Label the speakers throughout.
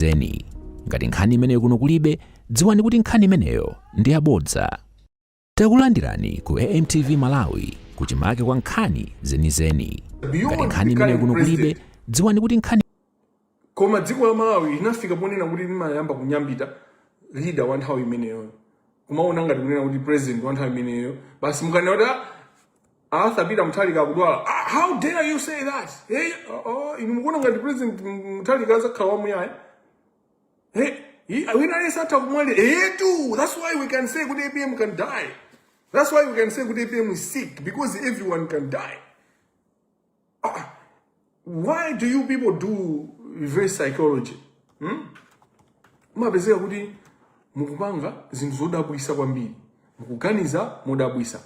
Speaker 1: zeni. Ngati nkhani imeneyo kuno kulibe, dziwani kuti nkhani imeneyo ndi yabodza. Takulandirani ku AMTV Malawi kuchimake kwa nkhani zenizeni. Ngati nkhani imeneyo kuno kulibe, dziwani kuti nkhani
Speaker 2: koma dziko la Malawi linafika ponena kuti limayamba kunyambita leader wa nthawi imeneyo. Kumaona ngati kunena kuti president wa nthawi imeneyo. Basi mukanena kuti Arthur Peter Mutharika akudwala. How dare you say that? Hey, inu mukuona ngati president Mutharika azakhala wamuyaya. Hey, wina alesata kumwali. Too. That's why we can say good APM can die. That's why we can say good APM is sick, because everyone can die. Why do you people do reverse psychology? Mapezeka kuti mukupanga zinthu zodabwisa kwambiri, mukuganiza modabwisa.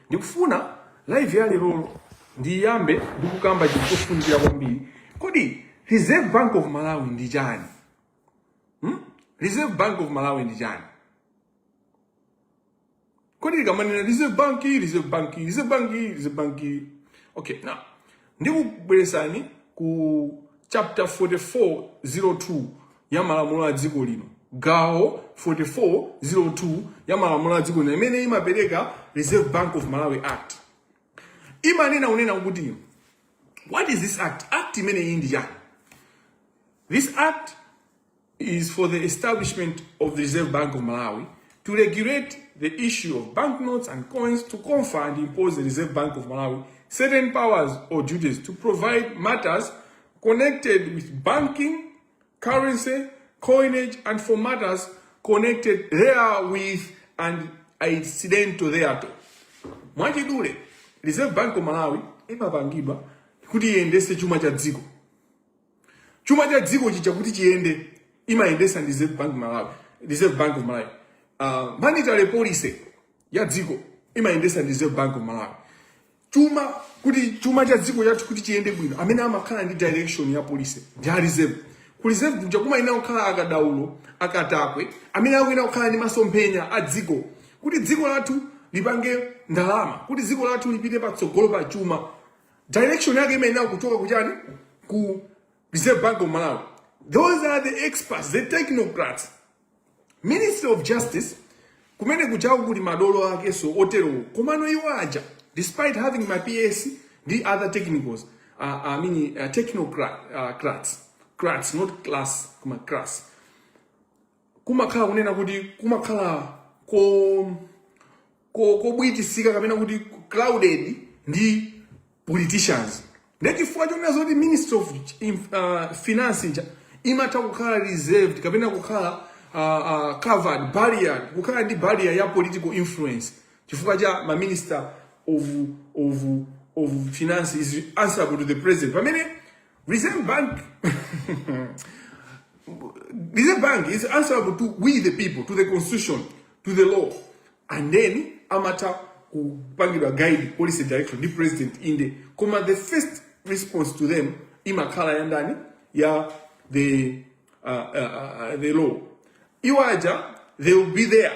Speaker 2: Ndikufuna live ya lero ndiyambe ndikukamba chinthu chofunikira kwambiri. Kodi Reserve Bank of Malawi ndi chani? Reserve Bank of Malawi ndi chani? Kodi likamanena Reserve Bank. Okay, now ndikubweresani ku chapter 4402 ya malamulo a dziko lino. Gawo 4402 ya malamulo a dziko lino imene imapereka Reserve Bank of Malawi Act. Imanena unena kuti, what is this act? Act imene iyi ndi chani? This act is for the establishment of the Reserve Bank of Malawi to regulate the issue of banknotes and coins, to confer and impose the Reserve Bank of Malawi certain powers or duties to provide matters connected with banking, currency, coinage, and for matters connected therewith and incidental thereto. Mwachidule, Reserve Bank of Malawi imapangidwa kuti iyendese chuma cha dziko. Chuma cha dziko chicha kuti chiyende imayendesa Reserve Bank of Malawi. Monetary policy ya dziko imayendesa Reserve Bank of Malawi. Chuma cha dziko chathu kuti chiyende bwino, amene amakhala ndi direction ya policy ndi reserve. Ku reserve kuja kumayina kukhala akadaulo, akatakwe, amene akuyina kukhala ndi masomphenya a dziko, kuti dziko lathu lipange ndalama, kuti dziko lathu lipite patsogolo pa chuma. Direction yake imayina kuchoka kuchani? Ku Reserve Bank of Malawi. Those are the experts, the technocrats. Ministry of Justice, kumene kujaku kuti madolo ake so otero, komano iwaja, despite having my PS, the other technicals, crats, not class, crats. Kumakhala kunena kuti, kumakhala bwitisika kapena kuti crowded ndi politicians. Ndechifukwa chonena zoti Ministry of Finance imatha kukhala reserved kapena kukhala covered, barrier, kukhala ndi barrier ya political influence. Chifukwa cha ma minister of finance is answerable to the president. Pamene Reserve Bank is answerable to we the people, to the constitution, to the law. And then amata kupangidwa guide policy direction the president in the the first response to them imakhala yandani ya the law. Iwaja, they will be there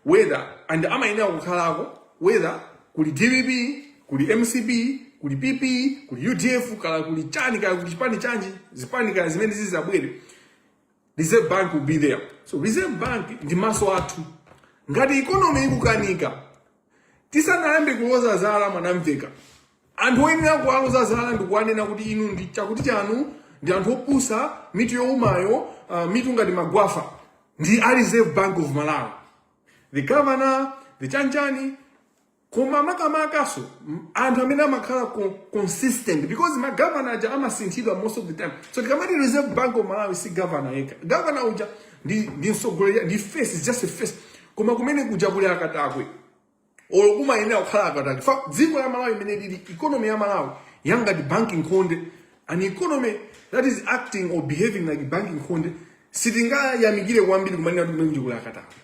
Speaker 2: whether and amaina kukhalako whether kuli DBB, kuli MCB, kuli PP, kuli UDF, kala kuli chani, kala kuli chipani chanji, zipani kala zimene zizabwere. Reserve Bank will be there. So Reserve Bank ndi maso athu. Ngati economy ikukanika, tisanayambe kuloza zala mwanamveka. Anthu oyenera kuloza zala ndikuwanena kuti inu ndi chakuti chanu, ndi anthu opusa, mitu youmayo, mitu ngati magwafa. Ndi a Reserve Bank of Malawi. The governor, the chanchani, koma makamakaso, anthu amene amakhala consistent, because my governor aja amasinthidwa most of the time. So tikamati Reserve Bank of Malawi si governor yeka. Governor uja ndi nsogolera, ndi face, is just a face. Koma kumene kuja kuli akatakwe. Olo kumayenera kukhala akatakwe. Fa dziko la Malawi imene lili economy ya Malawi yanga di banking konde, an economy that is acting or behaving like banking konde, sitinga yamigire kwambiri kumanena kuti kumene kuli akatakwe.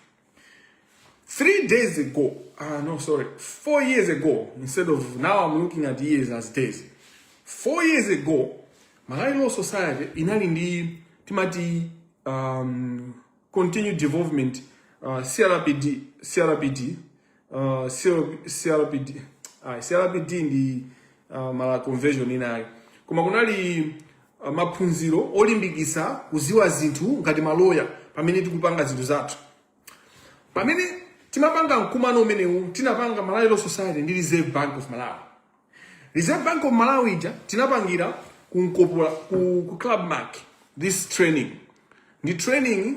Speaker 2: 4 years ago, instead of now I'm looking at years as days. 4 years ago, Malawi Law Society inali ndi timati continued development CRPD ndi mala conversion inayo. Koma kunali maphunziro olimbikisa kuziwa zinthu ngati maloya pamene tikupanga zinthu zathu. Pamene timapanga mkumano umenewu tinapanga Malawi Law Society ndi Reserve Bank of Malawi. Reserve Bank of Malawi tinapangira ku Club Mark this training. Ndi training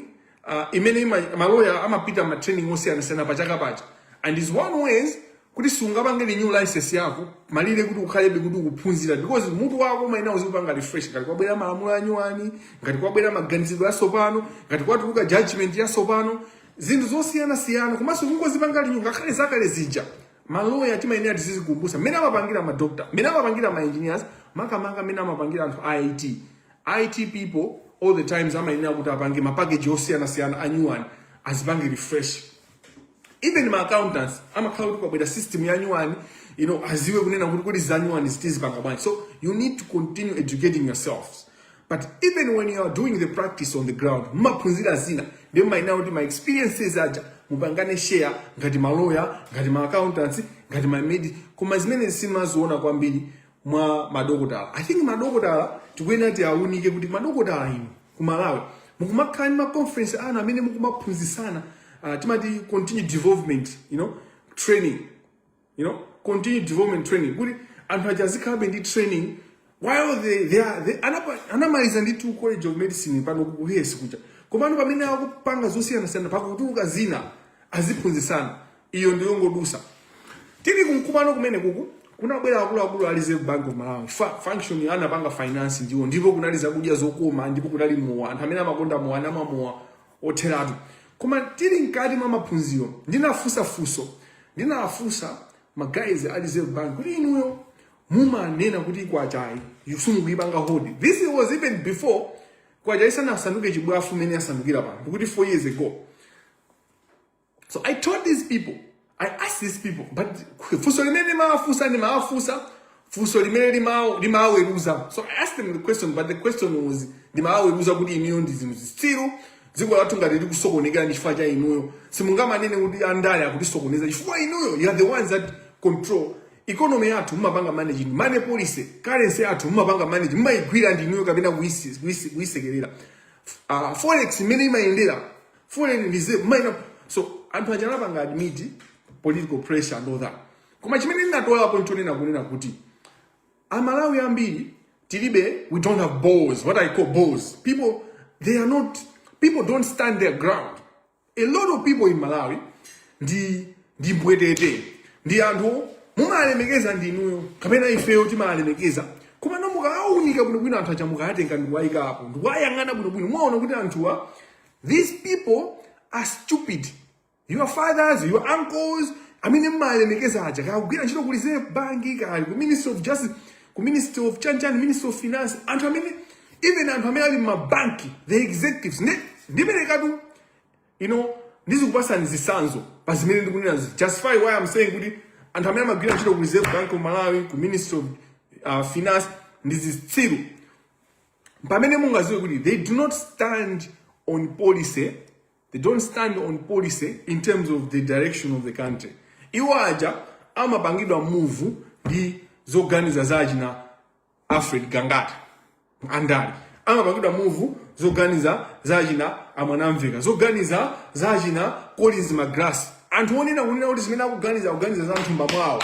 Speaker 2: imene maloya amapita ma training osiyana pachaka pacha. And is one ways kuti sungapange new license yako malire kuti ukhalebe kuti ukuphunzira, because mutu wako maina uzipanga refresh ngati kwabwera malamulo anyuwani, ngati kwabwera maganizidwe asopano, ngati kwatuluka judgment yasopano, zinthu zosiyana komanso kungozipanga linyu ngakhale zakale zija. Maloya timayenera tizizikumbusa mmene amapangira ma doctor, mmene amapangira ma engineers, makamanga mmene amapangira anthu IT people all the times amayenera kuti apange ma package osiyana anyuwani azipange refresh. Even my accountants, I'm a account with the system yanyuani, as you will zanyuani is bangabang. So you need to continue educating yourselves. But even when you are doing the practice on the ground, mapunzira zina, they might now my experiences aja, mubangane share, ngati my lawyer, ngati my accountants, ngati my medi, kuma as many simas wona kwambili mwa madogodala. I think madogodala tukwena ti awunike kuti madogodala inu kumalawi. Mukumakani ma conference ana amene mukumaphunzisana. Timati continued development, training, continued development training. Good, and hajazika bendi training while they anamaliza ndi tu college of medicine pano kuhesi kuja. Komano pamene akupanga zosiyana pakutuluka zina aziphunzisana. Iyo ndiyo ngodusa. Tili kumkumano kumene kuku kunabwera akulu a Reserve Bank of Malawi. Function anapanga finance ndiwo ndipo kunaliza kudya zokoma ndipo kunali mowa. Anthu amene amakonda mowa namamowa otheratu. Kuma tili nkati mwa maphunziro ndinafusa ma guys a Reserve Bank kuti inuyo mumanena kuti kwachayi yusunguyipanga hodi. This was even before kwachayi sanasanduke chibwafu mene asandukira pano kuti 4 years ago. So I told these people, I asked these people, but fuso limene maafusa fuso limene limaweruza. So I asked them the question, but the question was limaweruza kuti inuyo ndi still ziko watu ngati kusokonekera ndi chifukwa cha inuyo simungamanene kuti andale akusokoneza chifukwa inuyo you are the ones that control economy yathu mumapanga managing money policy currency yathu mumapanga managing mumayigwira ndi inuyo kapena kuisekerera forex imene imayendera foreign reserve minor. So anthu achanapanga admit political pressure and all that. Koma chimene ndinatola point onena kunena kuti amalawi ambiri tilibe, we don't have balls, what I call balls. People don't stand their ground. A lot of people in Malawi, ndi mbwetete, ndi anthu mumalemekeza ndi inuyo, kapena ifeyo timalemekeza. Kuma nomuka aunika bwino anthu achamuka atenga ndikuwayika apo. Ndikuwayang'ana bwino. Mwaona kuti anthuwa, these people are stupid. Your fathers, your uncles, amene mumalemekeza aja. Kakugwira ntchito ku Reserve Bank, kali ku Ministry of Justice, ku Ministry of Chanchan, Ministry of Finance, anthu amene, even anthu amene ali mabanki, the executives, ndimenekatu, ndizikupasa nzisanzo pazimene ndikunena justify why I'm saying kuti anthu amene amagwira ntchito ku Reserve Bank of Malawi, ku Ministry of Finance, ndizitsiru pamene mungaziwe kuti they do not stand on policy. They don't stand on policy in terms of the direction of the country. Iwo aja amapangidwa move ndi zoganiza zachina Alfred Gangata andali. Amapangidwa move zoganiza zachina Amwanamveka, zoganiza zachina Collins Magrasi. Anthu onena kuti zimene akuganiza za mthumba mwawo.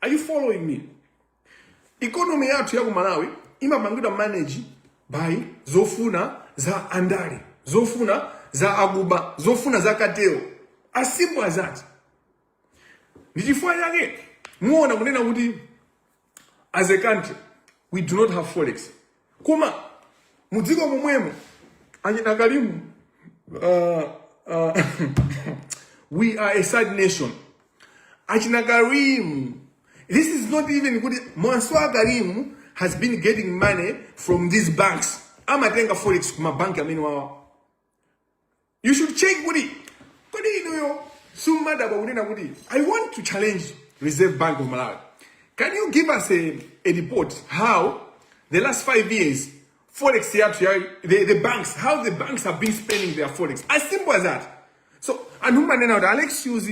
Speaker 2: Are you following me? Economy yathu ya ku Malawi imapangidwa manage by zofuna za andali, zofuna za aguba, zofuna za kateo. As simple as that. Ndichifukwa chake muona kunena kuti as a country we do not have forex. Kuma mudziko momwemo anyina kalimu we are a sad nation. Achina Karimu, this is not even good. Mwanswa Karimu has been getting money from these banks. Amatenga forex kuma bank amene wawa. You should check kuti inuyo sumada baunena kuti I want to challenge Reserve Bank of Malawi. Can you give us a report how the last 5 years forex the banks, how the banks have been spending their forex? As simple as that. So anumanena kuti Alexious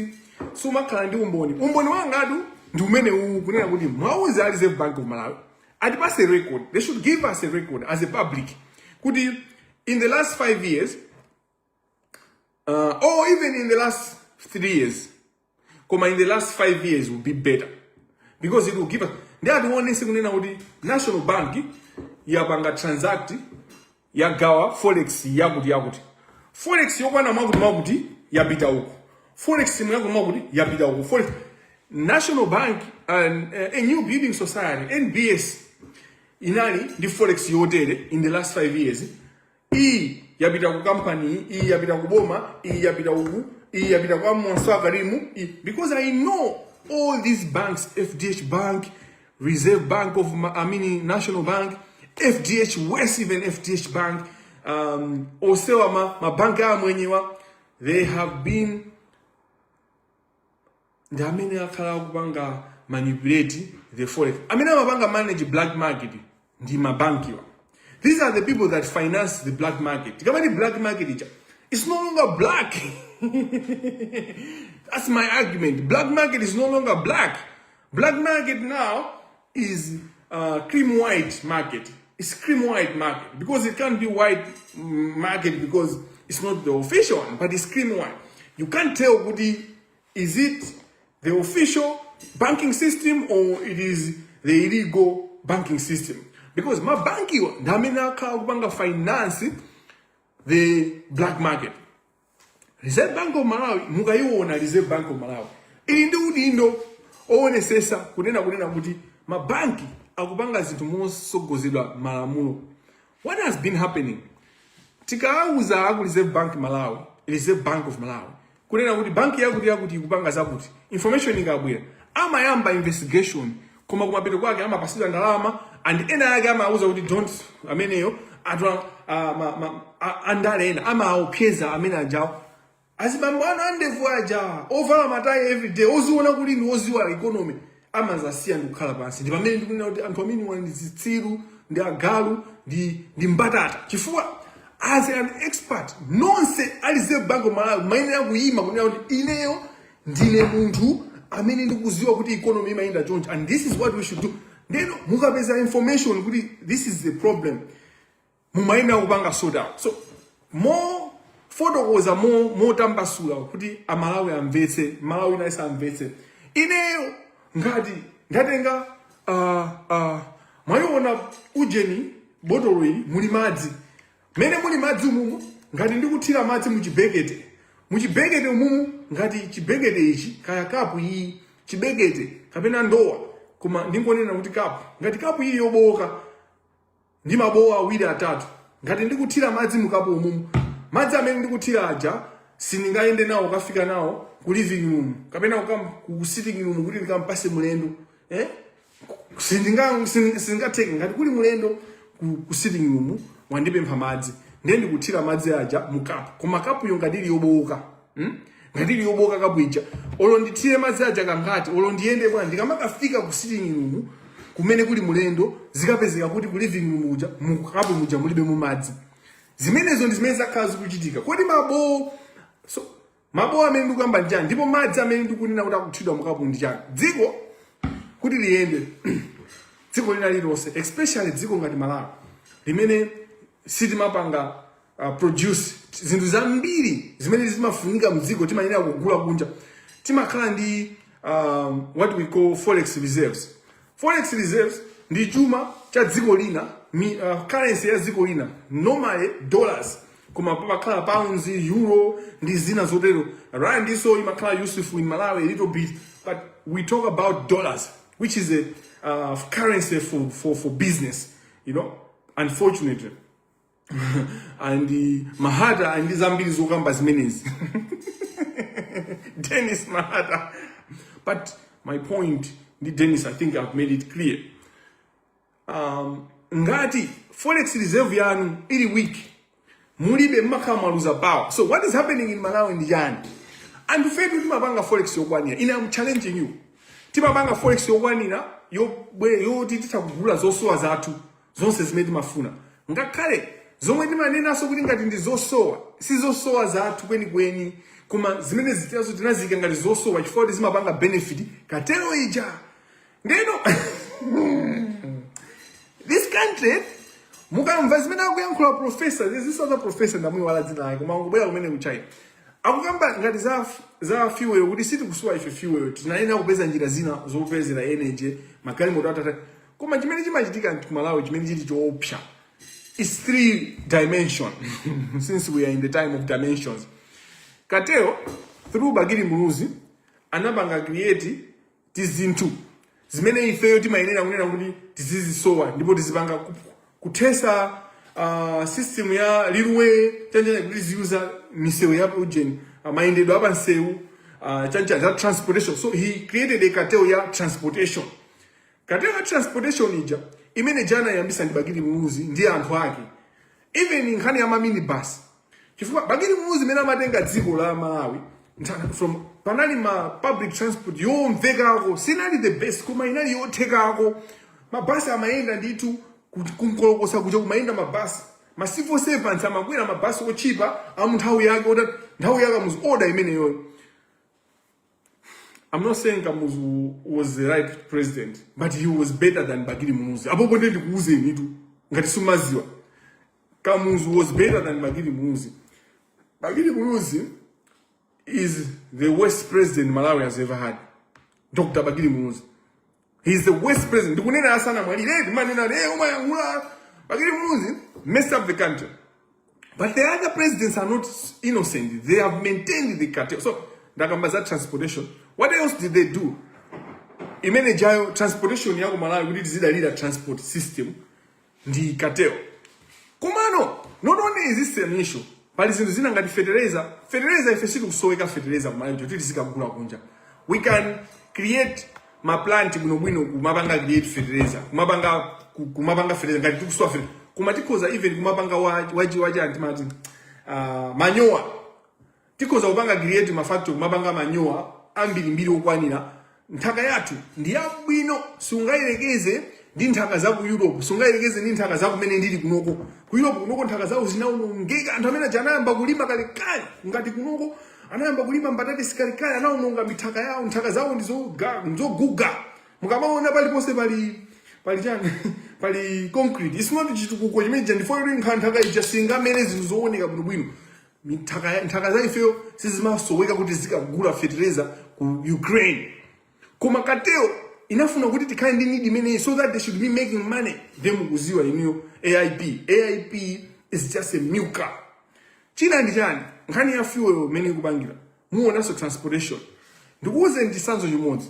Speaker 2: sumakhala ndi umboni wangadu ndi umene kunena kuti mwauza Reserve Bank of Malawi Atipase a record. They should give us a record as a public. Could you, in the last 5 years, or even in the last 3 years, in the last 5 years will be better. Because it will give us, they are the one thing National Bank, yabanga transact, yagawa, Forex, yaguti. Forex, yokwana maguti, yabita uku. Forex, maguti, yabita uku. Forex, National Bank, and a new building society, NBS, inani, the Forex yotere in the last 5 years, yabita ku company, yabita ku boma, yabita uku, yabita ku monsa karimu, because I know all these banks, FDH Bank, Reserve Bank of, National Bank, FDH West, even FDH Bank, Osewa mabanka mwenyewa, they have been, mabanga manipulate the forex. Mabanga manage black market, mabankiwa. These are the people that finance the black market. The black market, it's no longer black. That's my argument. Black market is no longer black. Black market now is cream white market. It's cream white market because it can't be white market because it's not the official one, but it's cream white. You can't tell what is it the official banking system or it is the illegal banking system. Because my banking damina ka finance the black market. Reserve Bank of Malawi, mugayiwona Reserve Bank of Malawi. Indo one sesa kunena kuti mabanki akubanga zinthu mosogozedwa malamulo. What has been happening? Tikauza aku Reserve Bank Malawi, Reserve Bank of Malawi. Kunena kuti banki yakuti kubanga zakuti. Information ingabwera. Amayamba investigation koma kumapeto kwake amapasidwa ndalama and ena yake amauza kuti don't ameneyo atwa andale ena amaopyeza amene ajawo. Asibambana andevu aja ovala matayi every day oziona kuti ndi oziwa economy amazasiya ndikukhala pansi ndi pamene ndikunena kuti anthu amene wali ndi zitsiru ndi agalu ndi mbatata chifukwa as an expert nonse alize banko Malawi mayenera kuyima kunena kuti ineyo ndine munthu amene ndikuziwa kuti economy imayenda choncho and this is what we should do. Ndeno mukapeza information kuti this is the problem mumayenera kupanga sort out. So more fotokoza motambasula kuti amalawi amvetse Malawi naisa amvetse ineyo ngati ndatenga mwayiona ujeni botolo ili muli madzi mene muli madzi mumu ngati ndikuthira madzi muchibekete mumu ngati chibekete ichi kaya kapu iyi chibekete kapena ndowa koma ndingonena kuti kapu ngati kapu iyi yoboka ndi mabowa awiri atatu ngati ndikuthira madzi mukapu mumu madzi amene ndikuthira aja sindingaende nawo kafika nawo ku living room kapena ku sitting room kuti ndikampase mulendo sindingateke ngati kuli mulendo ku sitting room wandipempha madzi ndiye ndikuthira madzi aja mukapu koma kapu yo ngati yoboka ngati yoboka kapu ija olo ndithire madzi aja kangati olo ndiyende bwana ndikamakafika ku sitting room kumene kuli mulendo zikapezeka kuti ku living room uja mukapu muja mulibe mu madzi. Zimenezo ndi zimene zakhala zikuchitika. Kodi mabo amene ndikuyamba njani ndipo madzi amene ndikunena kuti akuthidwa mukapu ndi chani. Dziko kuti liyende dziko lina lilonse especially dziko ngati Malawi limene sitimapanga produce zinthu zambiri zimene zimafunika mdziko timayenera kugula kunja timakhala ndi what we call forex reserves. Forex reserves ndi chuma cha dziko lina currency ya dziko lina normally dollars koma pakhala pounds euro ndi zina zotero rand so imakhala useful in Malawi a little bit but we talk about dollars which is a currency for business, you know, unfortunately. And Mahata and these ambili zokamba zimenezi. Dennis Mahata. But my point, Dennis, I think I've made it clear. Ngati forex reserve yanu ili weak. Mulibe makama luza power. So what is happening in Malawi and Jan? And to fail to mabanga forex yokwania. I'm challenging you. Timabanga forex yokwanina yo titita kugula zosowa zatu. Zonse zimedi mafuna. Ngakale zomwe ndimanena so kuti ngati ndi zosowa. Si zosowa zatu kweni kuma zimene zitiazo tinazika ngati zosowa chifukwa zimabanga benefit katero ija. Ndeno this country mukamva zimene akuyankhula professor, this other professor ndamwiwala dzina lake koma ngobwera kumene kuchina akukamba ngati za fuel kuti siti kusuwa ife fuel tinayenera kupeza njira zina zopezera energy magalimoto atata koma chimene chimachitika ku Malawi chimene chili choopsa is 3 dimension since we are in the time of dimensions. Kateo through Bagiri Muluzi anapanga create tizinthu zimene ifeyo timayenera kunena kuti tizizisowa ndipo tizipanga kutesa system ya railway chanja kuti ziuza misewu ya ujeni mayendedwe apa nsewu chanja za transportation. So he created a Kateo ya transportation. Kateo ya transportation ija imene jana yambisa ndi Bagiri Muluzi ndiye anthu ake even nkhani ya minibus chifukwa Bagiri Muluzi mena matenga dziko la Malawi from panali ma public transport yomvekako sinali the best koma inali yothekako mabasi amayenda nditu kunkolokosa kuja kumayenda mabasi ma civil servants amakwera mabasi ochipa amnthawi yake nthawi yake muzi order imeneyo. I'm not saying Kamuzu was the right president, but he was better than Bagiri Muluzi. Apo bonde ndikuuze nitu ngati sumaziwa. Kamuzu was better than Bagiri Muluzi. Bagiri Muluzi is the worst president Malawi has ever had. Dr. Bagiri Muluzi. He is the worst president. Ndikunena asana mwali manena Bagiri Muluzi messed up the country. But the other presidents are not innocent. They have maintained the cartel. So ndakambaza transportation. What else did they do? Imene jayo transportation yako Malawi kuti tizidalira transport system ndi Kateo. Kumano, not only is this an issue, pali zinthu zina ngati fertilizer ife siku kusoweka fertilizer Malawi kuti tizikagula kunja. We can create ma plant bwino kumapanga create fertilizer. Kumapanga fertilizer ngati tikusowa fertilizer. Kumatikoza even kumapanga waji antimati manyoa. Tikoza kupanga create ma factory kumapanga manyoa ambiri okwanira nthaka yathu ndi yabwino sungayelekeze ndi nthaka za ku Europe sungayelekeze ndi nthaka za kumene ndili kunoko ku Europe kunoko nthaka zawo zinaonongeka anthu amene anayamba kulima kalekale ngati kunoko anayamba kulima mbatata sikalekale anaononga mithaka yawo nthaka zawo ndizoguga mukamaona paliponse pali chani pali concrete it's not chitukuko chimene ndifo nthaka ija singamene zinthu zooneka bwino nthaka za ifeyo sizimasoweka kuti zikagula fertilizer ku Ukraine. Koma Kateo inafuna kuti tikhale ndi need imene so that they should be making money. Them kuziwa iniyo AIP is just a milker. China ndi chani nkhani ya fuel mene kupangira muonaso transportation ndikuuze ndisanzo chimodzi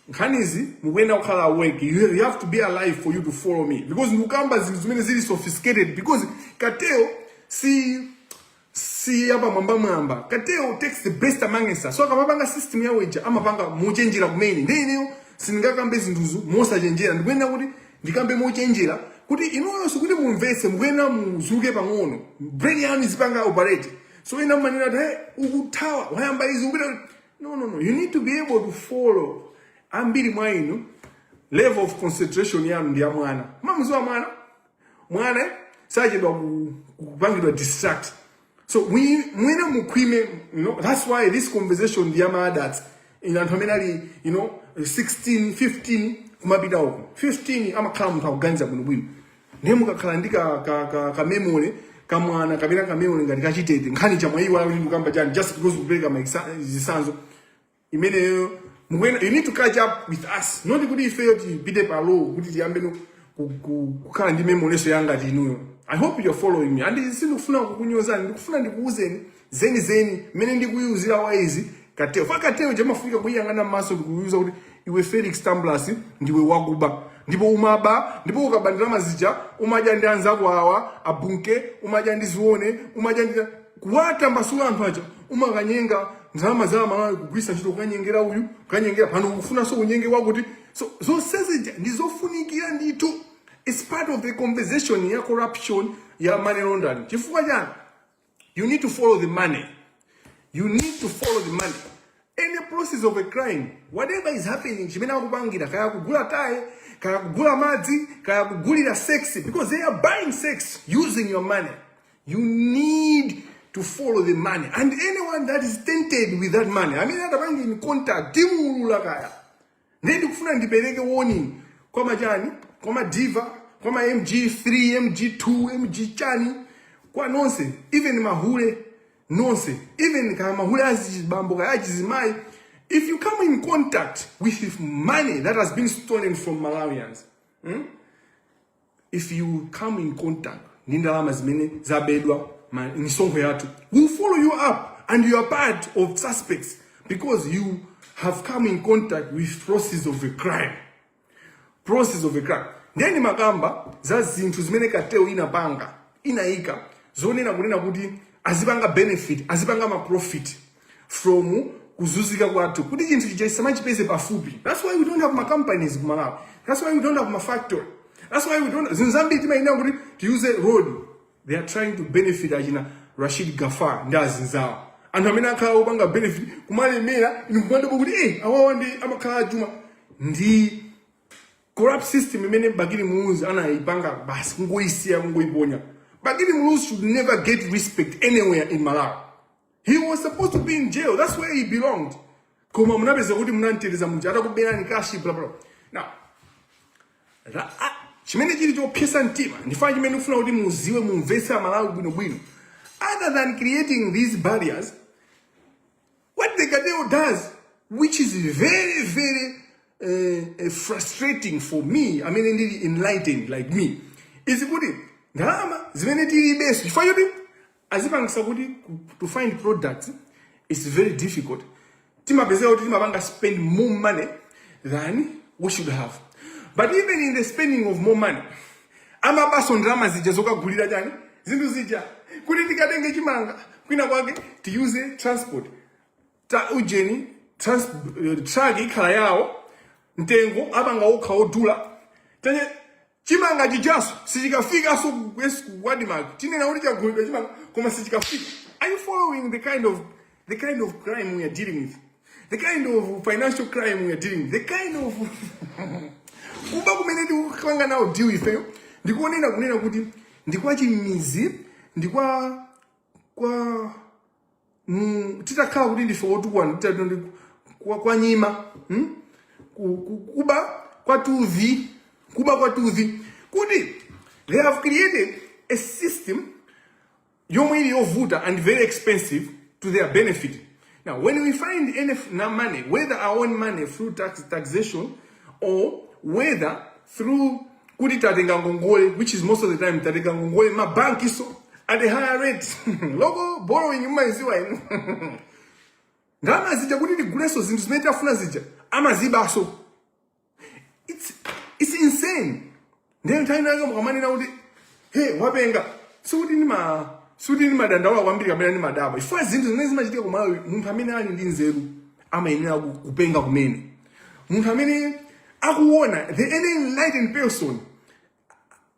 Speaker 2: nkhani izi mukuyenda kukhala awake you have to be alive for you to follow me because ndikukamba zinthu zimene zili sophisticated because Kateo si apa mwamba Kateo takes the best among us so akamapanga system yawo ija amapanga mochenjera kumene ndeneyo sindingakambe zinthuzo mosachenjera ndikuyenda kuti ndikambe mochenjera kuti inonso kuti mumvetse mukuyenda muzuke pang'ono brain yanu izipanga operate so ina manena kuti ukuthawa wayamba izi ukupita no you need to be able to follow ambiri mwa inu level of concentration yanu ndi ya mwana mamuziwa mwana sachedwa kupangidwa distract. So mwene mukwime, you know, that's why this conversation the adults in antomenali, 16, 15 kumabida uko. 15 ama kala mtu uganza bwino. Nemu kakalandika ka memory kamwana kabira ka memory ngati kachitete. Nkhani chamwa iwa ndikamba jani just because we break my zisanzo. Imene mwene you need to catch up with us. Not kuti ife ti bide palo kuti tiyambe no kukhala ndi memory so yanga tinuyo. I hope you're following me. And sindikufuna kukunyozani, ndikufuna ndikuuzeni zeni mene ndikuyuzira waizi Kateo. Fa Kateo jamafika kuyangana maso ndikuyuza kuti iwe Felix Tamblas ndiwe wakuba. Ndipo umaba, ndipo ukabandira mazija, umaja ndi anzako awa, abunke, umaja ndi zione, umaja ndi kuwata mbasula anthu aja, umakanyenga nzalama za Malawi kugwisa ntchito kanyengera uyu, kanyengera pano kufuna so unyenge wakuti. So zonsezi ndizofunikira nditu. It's part of the conversation ya corruption ya money laundering. Chifukwa jani, you need to follow the money. You need to follow the money. Any process of a crime, whatever is happening, chimena kupangira, kaya kugula tae, kaya kugula madzi, kaya kugulira sex, because they are buying sex using your money. You need to follow the money. And anyone that is tainted with that money, I mean, that bangi in contact, timulula kaya. Nedi kufuna ndipeleke warning, kwa majani, kwa diva, kwama MG3, MG2, MG chani, kwa nonse, even mahule, nonse, even kama mahule azibambo kaya ajizimai, if you come in contact with money that has been stolen from Malawians, if you come in contact, Ndalama zimene zabedwa, nisongo yatu, we'll follow you up and you are part of suspects because you have come in contact with process of a crime. Process of a crime. Then magamba za zinthu zimene kateo inapanga, inaika, zonena kunena kuti azipanga benefit, azipanga ma profit from kuzuzika kwathu. Kuti chinthu chijaisama chipeze pafupi. That's why we don't have ma companies kumalawi. That's why we don't have ma factory. That's why we don't. Zinzambi tima ina kuti to use a road. They are trying to benefit ajina Rashid Gafar ndazi nzawo. Anthu amene akhala opanga benefit kumalemera inikumanda kuti awawa ndi amakhala juma ndi corrupt system imene Bagiri Muluzi anaipanga basi kungoisiya kungoiponya. Bagiri Muluzi should never get respect anywhere in Malawi. He was supposed to be in jail. That's where he belonged. Koma munapeza kuti munantereza munja atakubera ni kashi blah blah. Now, chimene chili chopesa mtima ndifana chimene ufuna kuti muziwe mumvese Malawi bwinobwino. Other than creating these barriers, what the Gadeo does, which is very, very frustrating for me, I mean, indeed enlightened like me, is kuti ndalama zimene tili base chifukwa choti azipangisa kuti to find products is very difficult. Timapezeka kuti timapanga spend more money than we should have. But even in the spending of more money, amabaso ndalama zija zokagulira chani zinthu zija kuti tikatenge chimanga kwina kwake to use transport ta ujeni truck ikhala yawo mtengo apanga okha odula tanye chimanga chijaso sichikafika so Wadimark tinena kuti chagulidwa chimanga koma sichikafika. Are you following the kind of crime we are dealing with, the kind of financial crime we are dealing with, the kind of kuba kumene tikukanga nawo deal with yo ndikuonena kunena kuti ndikwa chimizi ndikwa titakhala kuti ndife wotukwana kwa nyima kuba kwa tuvi kuti they have created a system yomwe ili yovuta and very expensive to their benefit. Now when we find enough money, whether our own money through taxation or whether through kuti tatenga ngongole, which is most of the time tatenga ngongole mabanki so at a higher rate. Logo borrowing maiziwa ino. Ndama zija kuti tiguleso zinthu zimene tafuna zija amazibaso. It's insane. Then taina nga mkamani na kuti wapenga suti ni madandaula kwambiri kabela ni madaba. Ifwa zinthu zimene zimachitika ku Malawi munthu amene ali ndi nzeru amayenera kupenga kumene. Munthu amene akuona the enlightened person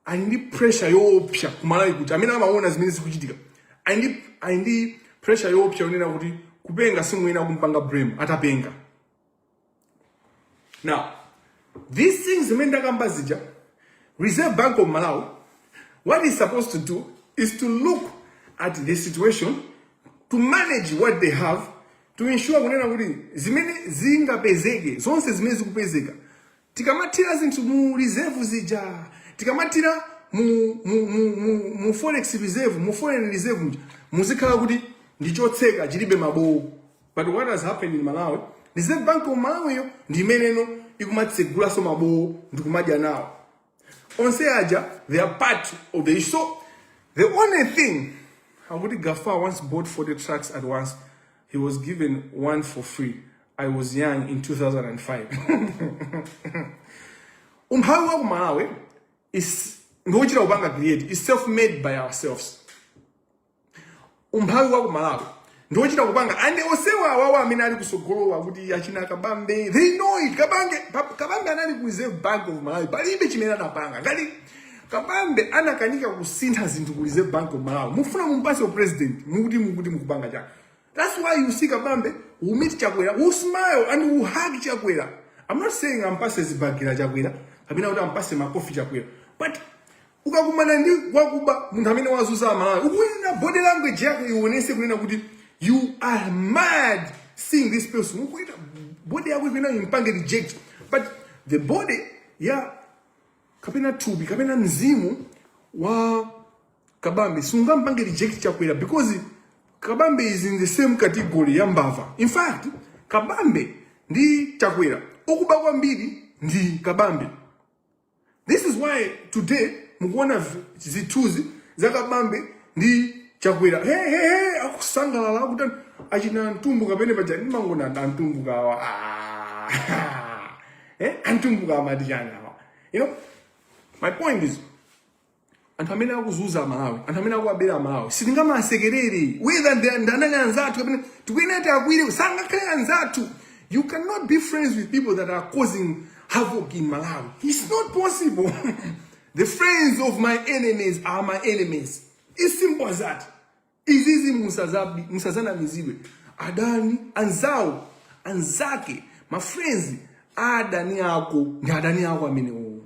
Speaker 2: and the pressure yoopsya kumalawi kuti amene amaona zimene zikuchitika and the pressure yoopsya unena kuti kupenga simwena kumpanga blame atapenga. Now these things zimene ndakamba zija, Reserve Bank of Malawi, what it's supposed to do is to look at the situation, to manage what they have, to ensure kunena kuti zimene zingapezeke zonse zimene zikupezeka tikamatira zinthu mu reserve zija, tikamatira mu forex reserve, mu foreign reserve muzikhala kuti ndichotseka chilibe mabowo. But what has happened in Malawi, Reserve Bank of Malawi yo ndi imeneno ikumatsegula so mabowo ndikumadya nawo onse aja, they are part of the issue. So the only thing, Agudi Gafar once bought 40 trucks at once. He was given one for free. I was young in 2005. Umphawi wa Malawi is ngochira ubanga create is self-made by ourselves. Umphawi wa Malawi ngochira ubanga ande osewa wawa amene ali kusogolowa kuti achina Kabambe, they know it. Kabambe anali ku Reserve Bank of Malawi palibe chimene anapanga ngati Kabambe anakanika kusintha zinthu ku Reserve Bank of Malawi mufuna mumpase president mukuti mukupanga chake. That's why you see Kabambe who meet Chakwera, who smile and who hug Chakwera. I'm not saying ampase zibagira Chakwera, kapena kuti ampase makofi Chakwera, but ukakumana ndi wakuba munthu amene wazuza Malawi ukuina body language yake ionese kunena kuti you are mad seeing this person. Ukuina body yako ikuina impange reject, but the body, yeah, kapena thupi kapena mzimu wa kabambe sungampange reject chakwera because kabambe is in the same category ya mbava. In fact, kabambe ndi chakwera okuba kwambiri ndi kabambe. This is why today mukuona zituzi za kabambe ndi chakwera akusangalala kuti achina ntumbu kapene paja ndimangona ntumbu kawa antumbu kawa madijana. You know, my point is anthu amene akuzuza Malawi, anthu amene akuabera Malawi sitingamasekerere whether ndanani anzathu kapena tikuyenera tiakwire sangakhale anzathu. You cannot be friends with people that are causing havoc in Malawi. It's not possible. The friends of my enemies are my enemies. It's simple as that. Izizi musazana mizidwe. Adani anzao anzake my friends adani ako ndi adani ako amene o.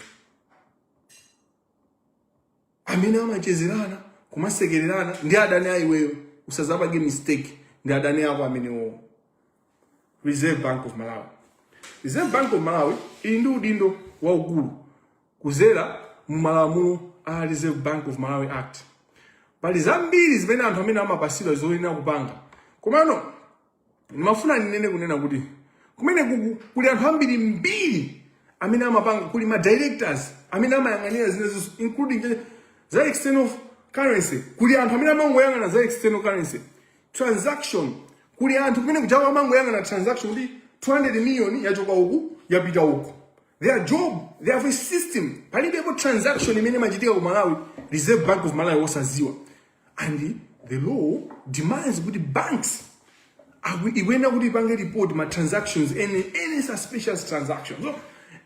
Speaker 2: Amene amachezerana kumasekererana ndi adani aiweyo usazapage mistake ndi adani ako amene o. Reserve Bank of Malawi. Reserve Bank of Malawi ndi udindo waukulu kuzera mu malamulo a Reserve Bank of Malawi Act. Pali zambiri zimene anthu amene amapasidwa zoyenera kupanga. Komano ndimafuna ninene kunena kuti kumene kuli anthu ambiri mbiri amene amapanga, kuli ma directors amene amayang'anira zinezo including za external currency. Kuli anthu amene amangoyang'ana za external currency transaction. Kuli anthu kumene kujawa amangoyang'ana transaction kuti 200 million yachoka uku yapita uku. Their job, they have a system. Palibepo transaction imene machitika ku Malawi Reserve Bank of Malawi osaziwa. And the law demands kuti banks iwena kuti ipange report ma transactions, any suspicious transaction. So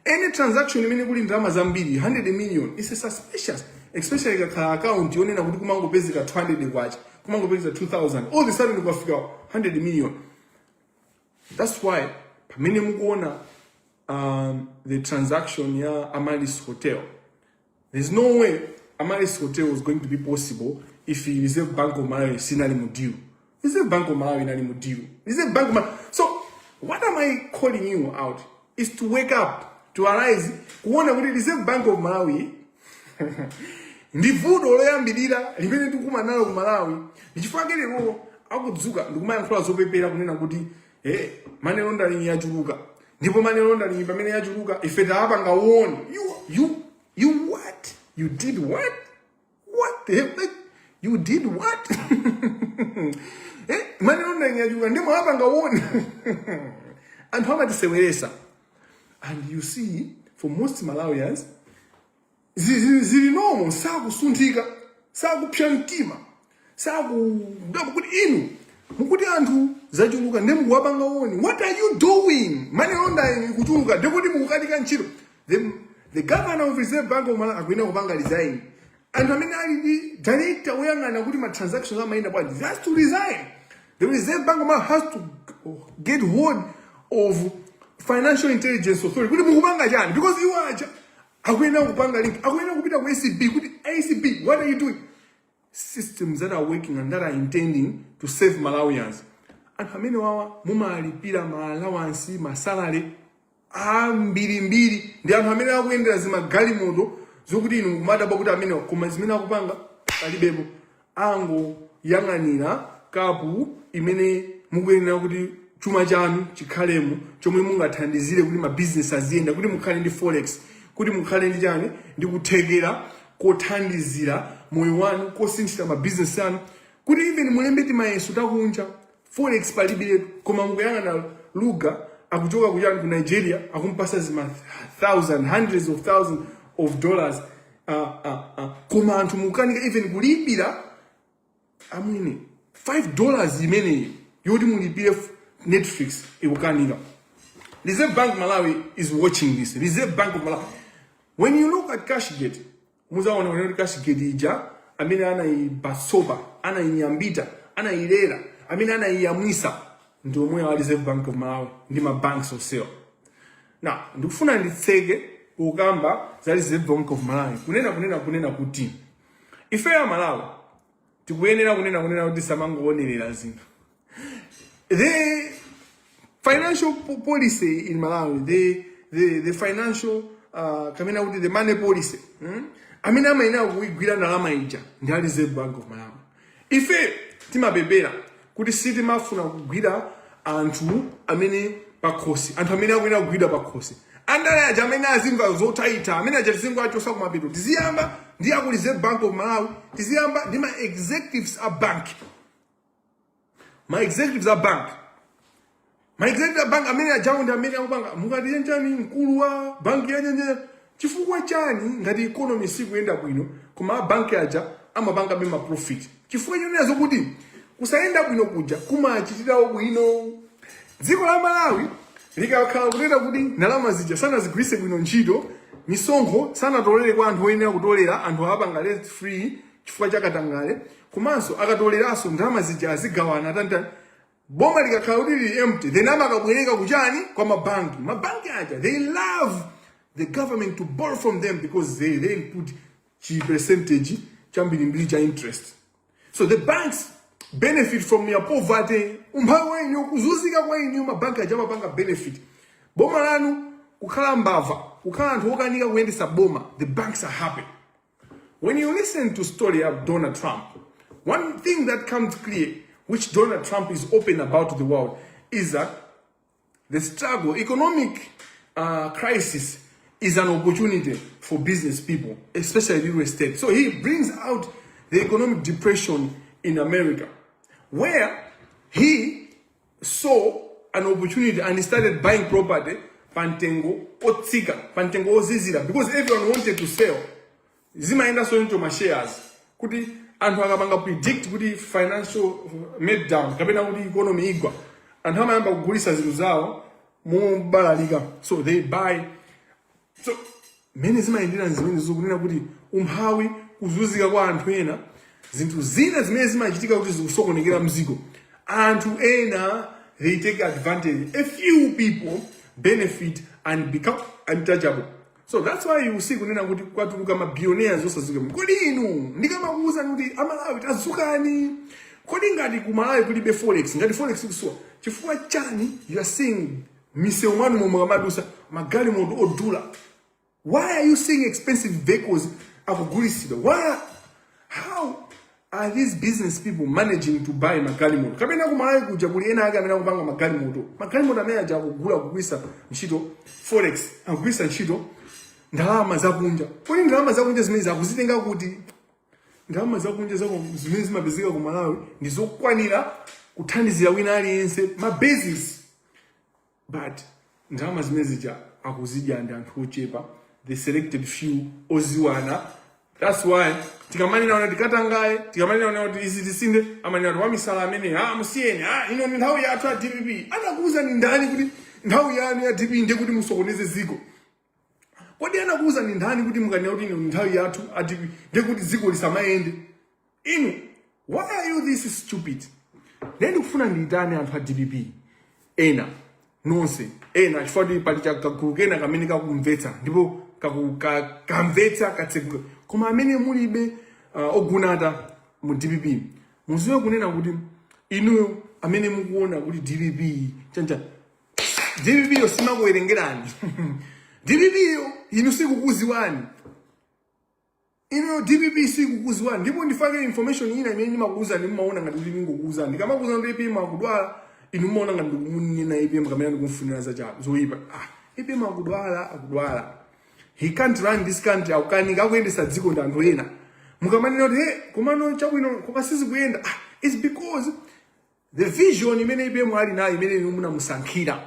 Speaker 2: any transaction imene kuli ndalama zambiri 100 million is a suspicious, especially ka account yonena kuti kumangopezeka 200 kwacha, kumangopezeka 2000, all of a sudden kufika 100 million. That's why pamene mukuona the transaction ya Amalis Hotel, there's no way Amalis Hotel was going to be possible if the Reserve Bank of Malawi sinali mudiu. Reserve Bank of Malawi nali mudiu. Reserve Bank of Malawi. So what am I calling you out is to wake up, to arise, kuona kuti Reserve Bank of Malawi ndi vuto loyambirira limene tikuma nalo ku Malawi. Ndichifukwa lero akudzuka ndikumayankhula zopepera kunena kuti money laundering yachuluka. Ndipo money laundering pamene yachuluka ife taapanga woni. You what? You did what? What the hell? Like, you did what? Money laundering yachuluka ndipo apanga woni. And how much seweresa? And you see, for most Malawians, zili normal, sakusunthika, sakupsya mtima, kuti inu mukuti anthu zachuluka ndemu wapanga woni. What are you doing? Money laundering kuchuluka ndikuti mukukatika ntchito. The governor of Reserve Bank of Malawi akuina kupanga resign. And amene ali director woyang'ana kuti ma transactions amayenda bwanji has to resign. The Reserve Bank of Malawi has to get hold of Financial Intelligence Authority kuti mukupanga chani, because you are akuina kupanga link, akuina kupita ku ACB kuti ACB, what are you doing? Systems that are working and that are intending to save Malawians. And amene wawa mumalipira ma allowance, ma salary ambirimbiri ndi anthu amene akuyendera zimagalimoto zokuti inu mukumadabwa kuti amene koma zimene akupanga palibepo, ango yang'anira kapu imene mukuyenera kuti chuma chanu chikhalemo chomwe mungathandizire kuti ma business aziyenda, kuti mukhale ndi forex, kuti mukhale ndi chani ndi kuthekera kothandizira moyo wanu, kosinthira ma business anu, kuti even mulembeti mayeso takunja forex palibire koma mukuyang'ana luga akuchoka kuyani ku Nigeria akumpasa zima hundreds of thousands of dollars koma anthu mukanika even kulipira amwine $5 imene yoti mulipire Netflix ikukanika. Reserve Bank Malawi is watching this. Reserve Bank of Malawi, when you look at Cashgate, muzaona kuti Cashgate ija amene anayibasopa, anayinyambita, anayilera, amene anayiyamwisa ndi omwe wa Reserve Bank of Malawi ndi ma banks oseo. Now ndikufuna nditseke ukamba za Reserve Bank of Malawi kunena kuti ife ya Malawi tikuyenera kunena kuti samangoonerera zinthu. The financial policy in Malawi, the financial kamena kuti the money policy amene amayenera kuigwira ndalama ija ndi a Reserve Bank of Malawi. Ife timapepera kuti sitimafuna kugwira anthu amene pakhosi, anthu amene akuyenera kugwira pakhosi. Andale aja amene azimva zotaita, amene aja tizingo achosa kumapeto. Tiziyamba ndi aku Reserve Bank of Malawi, tiziyamba ndi ma executives a bank. Ma executives a bank. Ma executive bank amene ajawo ndi amene akupanga mukati yenjani mkulu wa banki ya nyenye. Chifukwa chani ngati economy sikuyenda bwino koma banki aja amapanga bema profit. Chifukwa chonezo kuti kusayenda bwino kuja kumachitirawo bwino. Dziko la Malawi likakhala kunena kuti ndalama zija sana zigwiritse bwino ntchito, misonkho sana tolere kwa anthu oyenera kutolera, anthu apanga rent free chifukwa chakatangale, komanso akatoleranso ndalama zija azigawana tantani. Boma likakhala kuti lili empty, then amakabwereka kuchani kwa mabanki. Mabanki aja, they love the government to borrow from them because they then put chi percentage chambirimbiri cha interest. So the banks benefit from your poverty. Umphawi wenyu kuzunzika kwenyu mabanki aja mapanga benefit. Boma lanu kukhala mbava, kukhala anthu okanika kuyendesa boma, the banks are happy. When you listen to story of Donald Trump, one thing that comes clear, which Donald Trump is open about to the world, is that the struggle, economic crisis is an opportunity for business people, especially real estate. So he brings out the economic depression in America, where he saw an opportunity and he started buying property, pantengo otsika, pantengo ozizira, because everyone wanted to sell. Zimaenda so into my shares. Kuti anthu akapanga predict kuti financial meltdown kapena kuti economy igwa, anthu amayamba kugulisa zinthu zawo mubalalika, so they buy. So mene zimayendera zimene zokunena kuti umphawi kuzunzika kwa anthu ena, zinthu zina zimene zimachitika kuti zikusokonekera mzigo, anthu ena they take advantage. A few people benefit and become untouchable. So that's why you see kunena kuti kwatuluka ma billionaires osazuka. Kodi inu ndikamakuuza kuti amalawi tazukani, kodi ngati ku Malawi kulibe forex, ngati forex kuswa chifukwa chani you are seeing miseu mwanu momwe kamadusa magali moto odula? Why are you seeing expensive vehicles akugulisidwa? Why? How are these business people managing to buy magali moto? Kapena ku Malawi kuja kuli ena ake amene akupanga magali moto. Magali moto amene aja akugula kugwisa ntchito forex, akugwisa ntchito ndalama zakunja. Kodi ndalama zakunja zimene zakuzitenga kuti? Ndalama zakunja zimene zimapezeka ku Malawi ndizokwanira kuthandizira wina aliyense ma basis. But ndalama zimene zija akuzidya ndi anthu ochepa, the selected few oziwana. That's why tikamanena ona tikatangaye, tikamanena ona kuti izi tisinde, amanena kuti wamisala amene musiyeni, ino ni nthawi yathu ya DPP. Anakuuza ni ndani kuti nthawi yanu ya DPP ndiye kuti musokoneze ziko? Kodi anakuuza ni ndani kuti mukanena kuti ino nthawi yathu ya DPP ndiye kuti ziko lisamayende? Inu, why are you this stupid? Ndi kufuna nditane anthu a DPP ena nonse ena chifukwa pali chakagulu kena kamene kakumvetsa ndipo kakumvetsa katsekuka, koma amene mulibe ogunata mu DPP muziwe kunena kuti inuyo amene mukuona kuti DPP chanja DPP yo simakuwerengerani. DPP yo inu sikukuziwani, inu DPP sikukuziwani. Ndipo ndifake information ina imene ndimakuuza ndimaona ngati kuti ndingokuuza ndikamakuuza kuti DPP makudwala, inu muona ngati munina IPM kamene ndikumfunira za chapo zoipa. IPM akudwala. He can't run this country. Akukanika akuyendesa dziko ndi anthu ena. Mukamanena kuti komano chabwino koma sizikuyenda. It's because the vision imene IPM ali nayo imene inu munamusankhira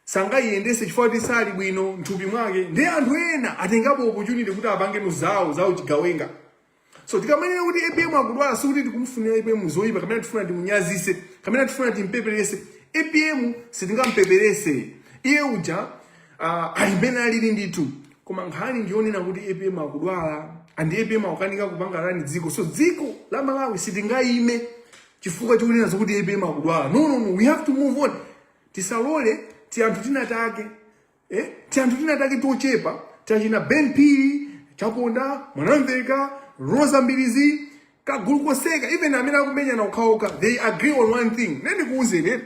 Speaker 2: sangayiyendese chifukwa kuti sali bwino mthupi mwake, ndi anthu ena atengapo opportunity kuti apange zawo chigawenga. So tikamanena kuti IPM akudwala sikuti tikumfunira IPM zoipa kamene tifuna timunyazise, kamene tifuna timpeperese. IPM sitingampeperese. Iye uja alimene alili ndithu. Koma nkhani ndionena kuti IPM akudwala, and IPM akukanika kupanga rani dziko. So dziko la Malawi sitingayime chifukwa chokunena zokuti IPM akudwala. No, we have to move on. Tisalole ti anthu tinatake, ti anthu tinatake tochepa, tachina Ben Pili, Chaponda, Mwanamveka, Rosa Mbilizi, kagulu koseka, even amene akumenya na ukhaoka, they agree on one thing. Nende kuuze ne.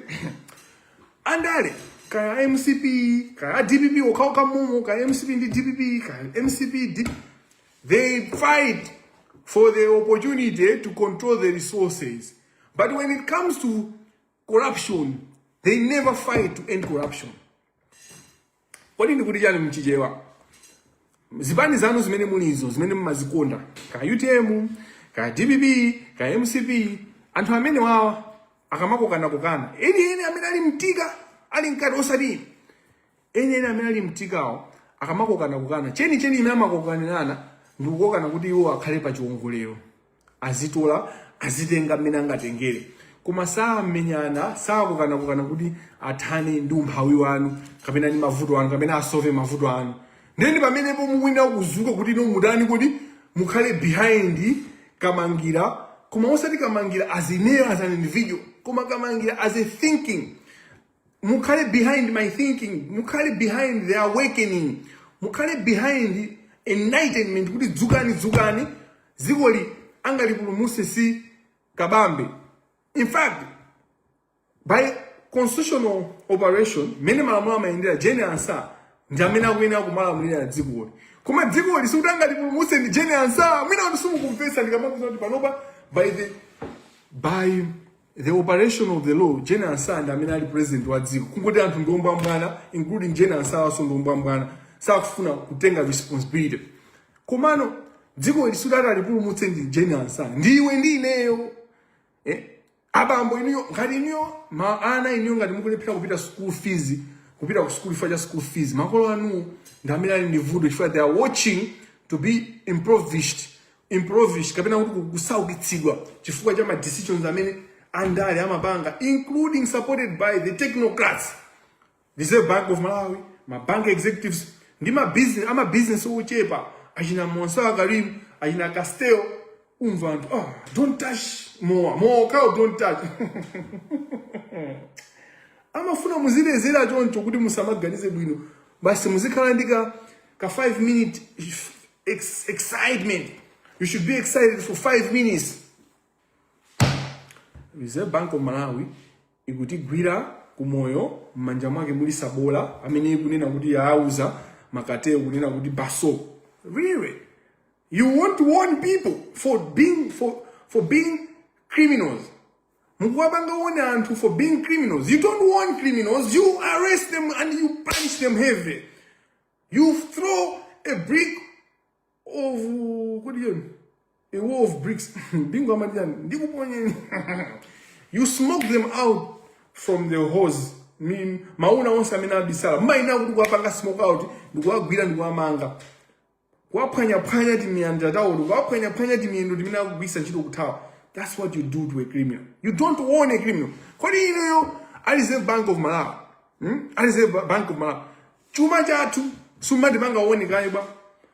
Speaker 2: Andale, kaya MCP, kaya DPP, okauka mumo, kaya MCP ndi DPP, kaya MCP, they fight for the opportunity to control the resources. But when it comes to corruption, they never fight to end corruption. Kodi ndikuti chani mchichewa? Zipani zanu zimene mulizo, zimene mmazikonda, kaya UTM, kaya DPP, kaya MCP, anthu amene wawa akamakokana. Eni amene ali mtika, ali mkati osati. Eni amene ali mtikawo akamakokana. Cheni imene amakokanirana ndikukokana kuti iwo akhale pa chiwongolero. Azitola, azitenga mmene angatengere. Koma samenyana, sakokana kuti athane ndi umphawi wanu, kapena ndi mavuto wanu, kapena asolve mavuto anu. Ndeni pamene mukwenda kuzuka kuti no mudani kuti mukhale behind Kamangila, koma osati Kamangila as an individual, koma Kamangila as a thinking. Mukhale behind my thinking, mukhale behind the awakening, mukhale behind enlightenment kuti dzukani zikoli angalipulumuse si kabambe. In fact, by constitutional operation, mene malamulo amayendera jene ansa ndi amene akuyena kumalamulira dzikoli. Koma dzikoli sikuti angalipulumuse ndi jene ansa, mwina anthu simukumvesa ndikamakuza kuti panopa by the operation of the law, jene ansa ndi amene ali president wa dziko. Kungoti anthu ndombambwana, including jene ansa also ndombambwana, sakufuna kutenga responsibility. Komano dziko lisudata lipulumutse ndi jene ansa. Ndiwe ndi ineyo. Abambo iniyo, ngati iniyo, ana iniyo ngati mukulephera kupita school fees, kupita ku school for school fees. Makolo anu ndamira ndi vudo chifukwa they are watching to be impoverished kapena kuti kusaukitsidwa chifukwa cha decisions amene andale amapanga, including supported by the technocrats. Reserve Bank of Malawi, my bank executives, ndi business ochepa, achina Monsa Karim, achina Castel, umvantu, don't touch more cow, don't touch. Amafuna muzilezera choncho kuti musamaganize bwino. Basi muzikhala ndika ka 5 minute excitement. You should be excited for 5 minutes. Reserve Bank of Malawi ikutigwira kumoyo mmanja mwake muli sabola amene ikunena kuti yauza makateo kunena kuti baso. Really? You want to warn people for being criminals. Mukwabanga warn anthu for being criminals. You don't warn criminals, you arrest them and you punish them heavily. You throw a brick of a wall of bricks. You smoke them out from the hose. Mauna onse amena bisala. Maina kuti kwapanga smoke out, ndikuwagwira ndikuwamanga. Kwaphwanya timiyanja tawo, kwaphwanya timiyendo timina kugwisa ntchito kuthawa. That's what you do to a criminal. You don't warn a criminal. Kodi ino Reserve Bank of Malawi. Reserve Bank of Malawi. Chuma chathu sumati panga warn kaiba.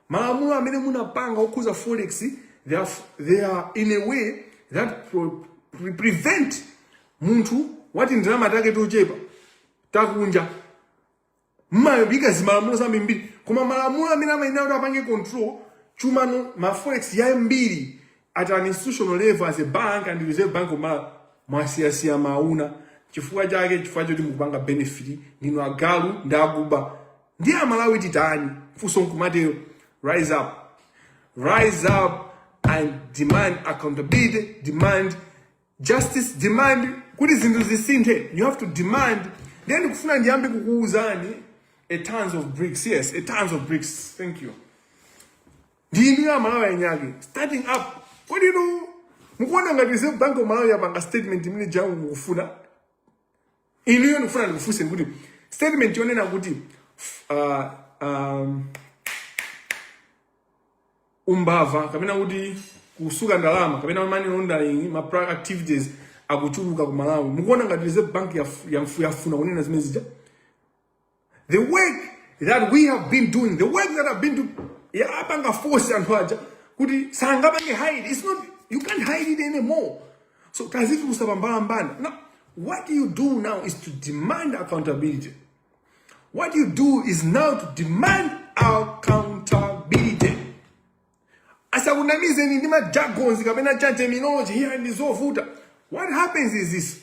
Speaker 2: Malamulo amene munapanga okuza forex, they are in a way that prevent muntu wati ndalama take tochepa takunja. Mmayobika zimalamulo zambiri. Koma malamulo amene amayina kuti apange control chuma no ma forex ya mbiri at an institutional level as a bank and the Reserve Bank of Malawi mwasiyasiya mauna chifukwa choti mukupanga benefit nino agalu ndaguba ndi Malawi titani fuso nkumatero. Rise up and demand accountability, demand justice, demand kuti zinthu zisinthe. You have to demand. Then kufuna ndiyambe kukuuzani a tons of bricks. Yes, a tons of bricks. Thank you. Ndinu ya Malawi yanyage starting up. What do you know? Mukuona ngati Reserve Bank of Malawi yapanga statement imene jangu mukufuna. Inu nufuna ndikufuse kuti statement yonena kuti umbava kapena kuti kusuka ndalama kapena money laundering ma activities akuchuluka ku Malawi. Mukuona ngati Reserve Bank yafuna kunena zimene zija. The work that we have been doing, the work that I've been doing, apanga force anthu aja kuti sangapange hide. It's not, you can't hide it anymore. So kazitu kusapambana. Now, what you do now is to demand accountability. What you do is now to demand accountability. Asakunamize ni ndima jargons kapena cha terminology here ndizovuta. What happens is this.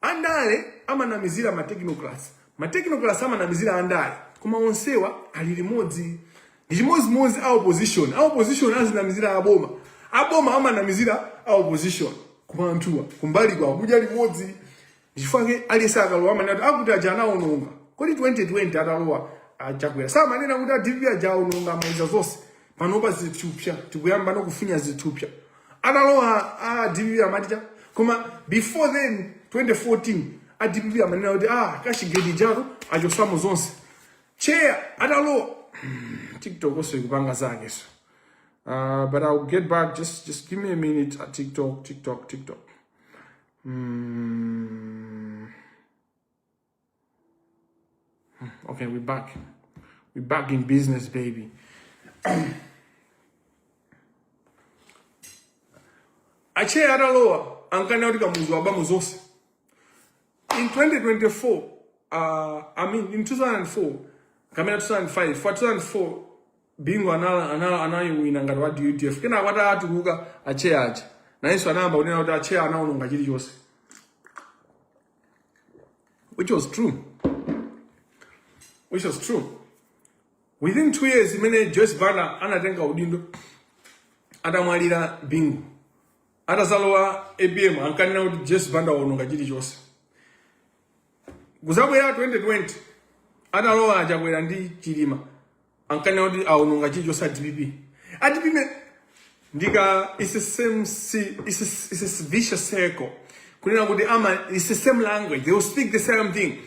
Speaker 2: Andale amanamizira ma technocrats. Matechnoкраts amanamizira andale. Koma onsewa ali limodzi. Ndi chimodzimodzi a opposition. A opposition azinamizira aboma. Aboma amanamizira a opposition. Kuma anthuwa kumbali kwa kudya limodzi. Chifukwa aliyesa akalowa amanena akuti aja anaononga. Kodi 2020 atalowa achakwera. Samanena kuti adivi aja aononga maiza zonse. Panopa zithupsa tikuyamba nokufinya zithupsa. Atalowa adivi amaticha. Koma before then 2014 adivi amanena kuti kashigedi jaro achosamo zonse. Chair atalowa TikTok also ikupanga zake so. But I'll get back. Just give me a minute. TikTok. Okay, we're back. We're back in business, baby. Ache adaloa ankana utika muzwa ba muzose. In 2024, in 2004, kamera 2005, for 2004, bingo anayo wina ngati wa UTF. Kena kwata atukuka ache aja. Na yesu anamba unena kuti ache anaononga chili chose. Which was true. Within 2 years, imene Joyce Banda anatenga udindo atamwalira bingo. Atazalowa ABM ankanena kuti Joyce Banda aononga chili chose. Kuzabwera 2020 atalowa achakwera ndi chilima ankanena kuti aononga chili chose DPP. DPP ndika it's a vicious circle. Kunena kuti it's the same language. They will speak the same thing.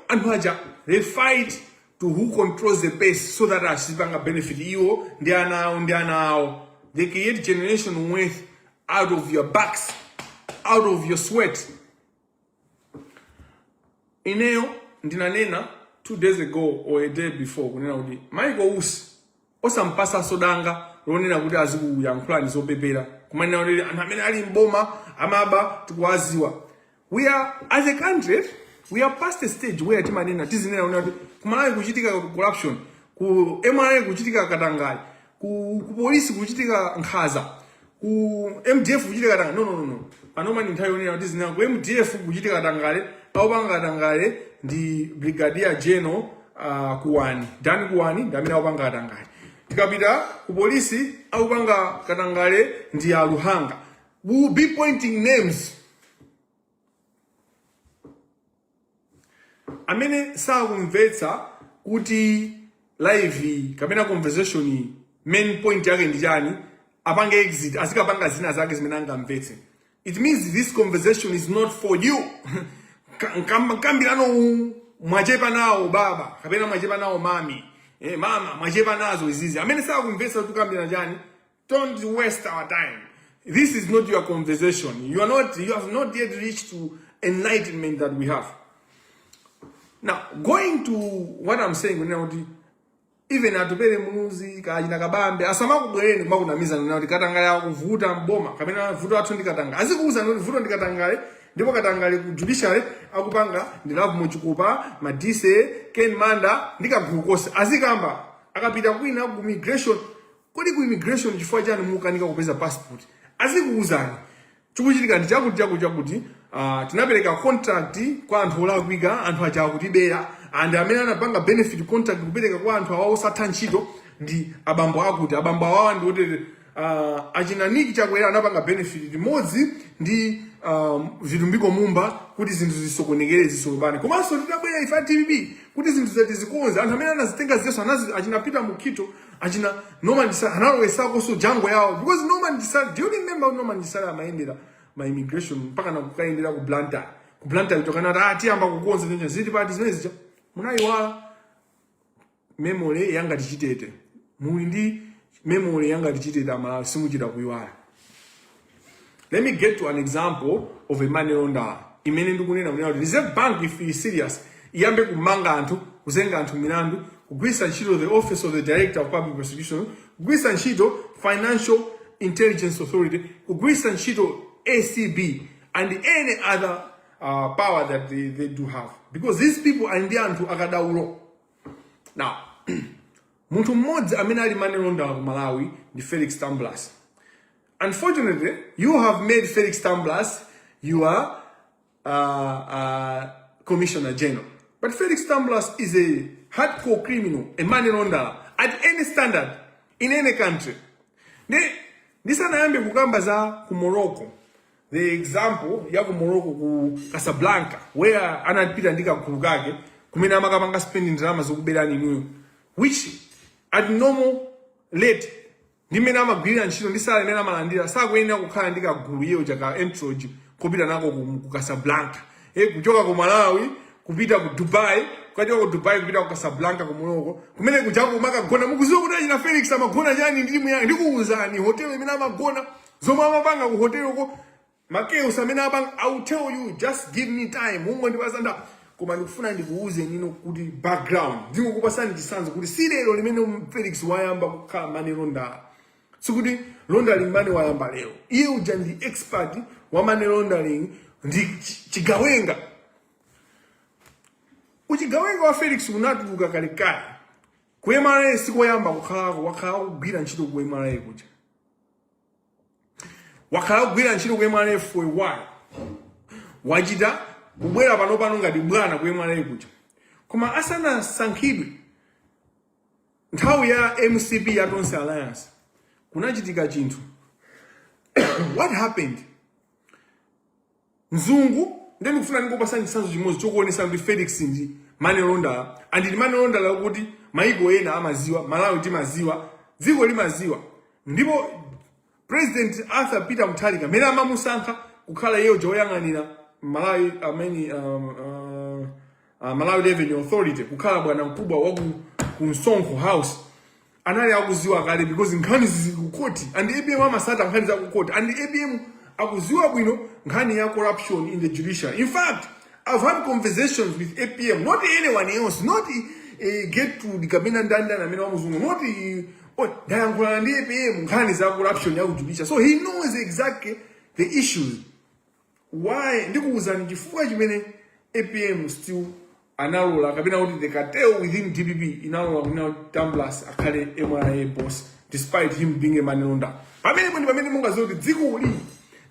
Speaker 2: Anwaja, they fight to who controls the pace so that asibanga benefit you. They are now. They create generation wealth out of your backs, out of your sweat. Ineo ndinanena 2 days ago or a day before kunena kuti Michael Us osampasa sodanga ronena kuti azikuyankhula nizopepera kumanena kuti anthu amene ali mboma amaba tikwaziwa. We are, as a country, we are past a stage where timanena tizinena kuti kumalawi kuchitika corruption, ku MRA kuchitika katangali, ku polisi kuchitika nkhaza, ku MDF kuchitika katangali. No. Panoma ni nthawi yonena tizinena ku MDF kuchitika katangali, aupanga katangali ndi Brigadier General Kuwani. Dan Kuwani ndamene aupanga katangali. Tikapita ku polisi aupanga katangali ndi Aluhanga. We will be pointing names. Amene sakumvetsa kuti live kapena conversation main point yake ndi chani apange exit asikapanga zina zake zimene angamvetse. It means this conversation is not for you. Kambirano mwachepa nawo baba kapena mwachepa nawo mami mama mwachepa nazo izizi amene sakumvetsa kuti kambirana chani. Don't waste our time. This is not your conversation. You have not yet reached to enlightenment that we have. Now, going to what I'm saying, even atupele muzi kajina kabambe asama kubwereni kuma kunamiza kuti katanga ya kuvuta mboma kapena vuto athu ndikatanga azikuuza kuti vuto ndikatangale ndipo katangale ku judiciary akupanga ndilavu muchikupa madise Ken Manda ndikagulukosa azikamba akapita kwina ku immigration kodi ku immigration chifukwa chani mukanika kupeza passport azikuuzani chikuchitika ndi chakuti tinapereka contract kwa anthu olakwika anthu aja kutibera and amene anapanga benefit contract kupereka kwa anthu awo osatha ntchito ndi abambo akuti abambo awa ndi kuti achinaniki chakwera anapanga benefit limodzi ndi vilumbiko mumba kuti zinthu zisokonekere zisolopane komanso titabwera ifa TVB kuti zinthu zati zikonze anthu amene anazitenga ziyeso achinapita mukito achina Norman Disala analowesako so jango yawo because Norman Disala, do you remember Norman Disala amaendera my immigration mpaka na kukaendera ku Blantyre kutokana ati amba kukonza nje ziti pati zimezi munayiwala memory yanga tichitete muli ndi memory yanga tichitete amala simuchita kuyiwala. Let me get to an example of a money launderer. Imene ndikunena kuti Reserve Bank if is serious iyambe kumanga anthu kuzenga anthu milandu kugwisa ntchito the office of the director of public prosecution kugwisa ntchito Financial Intelligence Authority kugwisa ntchito ACB and any other power that they do have because these people are ndi anthu akadaulo. Now munthu mmodzi amene ali money launderer ku Malawi ndi Felix Tamblas. Unfortunately, you have made Felix Tamblas your Commissioner General. But Felix Tamblas is a hardcore criminal, a money launderer, at any standard, in any country. This anayambe kukamba za ku Morocco. The example ya ku Morocco ku Casablanca, where anapita ndika kulugake, kumena makapanga spending ndalama zokubelani inuyo, which at normal rate ndimene amagwirira ntchito ndi sala imene amalandira sakuyenera kukhala ndika gulu yeyo chaka entroji kupita nako ku Casablanca. Kuchoka ku Malawi kupita ku Dubai, kuchoka ku Dubai kupita ku Casablanca ku Morocco, kumene kujako makagona mukuziwa kuti achina Felix amagona chani ndimu yangu ndikuwuzani hotel imene amagona zomwe amapanga ku hotel uko Makeo amene amapanga. I will tell you, just give me time. Mungu ndipasanda koma ndikufuna ndikuuze nino kuti background ndikukupasani chisanzo kuti si lero limene Felix wayamba kukhala money launderer. Sikuti laundering money wayamba lero. Iye uja ndi expert wa money laundering ndi chigawenga. Uchigawenga wa Felix unatuluka kalekale. Kuemara sikoyamba kukhalako wakhala kugwira ntchito kuemara kuja. Wakhala kugwira ntchito kuemara for a while. Wachita kubwera pano ngati bwana kuemara kuja. Koma asana sankhidwe nthawi ya MCP ya Tonse Alliance kunachitika chinthu. What happened? Mzungu ndeni kufuna ndikupasani chisanzo chimodzi chokuonesa kuti Felix ndi money launderer, and ndi money launderer kuti maiko ena amaziwa, Malawi timaziwa, dziko limaziwa. Ndipo President Arthur Peter Mutharika mene amamusankha kukhala yeyo joyang'anira Malawi Malawi Revenue Authority, kukhala bwana mkubwa wa ku Msonkho House, anali akuziwa kale because nkhani zili ku court, and ABM amasata nkhani za ku court, and ABM akuziwa bwino nkhani ya corruption in the judiciary. In fact, I've had conversations with APM, not anyone else, not get to the Kabina Ndanda na Mena Muzungu, not Dayankulana ndi APM nkhani za corruption ya judiciary. So he knows exactly the issues. Why? Ndikuuzani chifukwa chimene APM still analola kabina kuti the cartel within DPP inalola kuna Tamblas akhale MRA boss despite him being a money launderer. Pamene mungazoti dziko uli.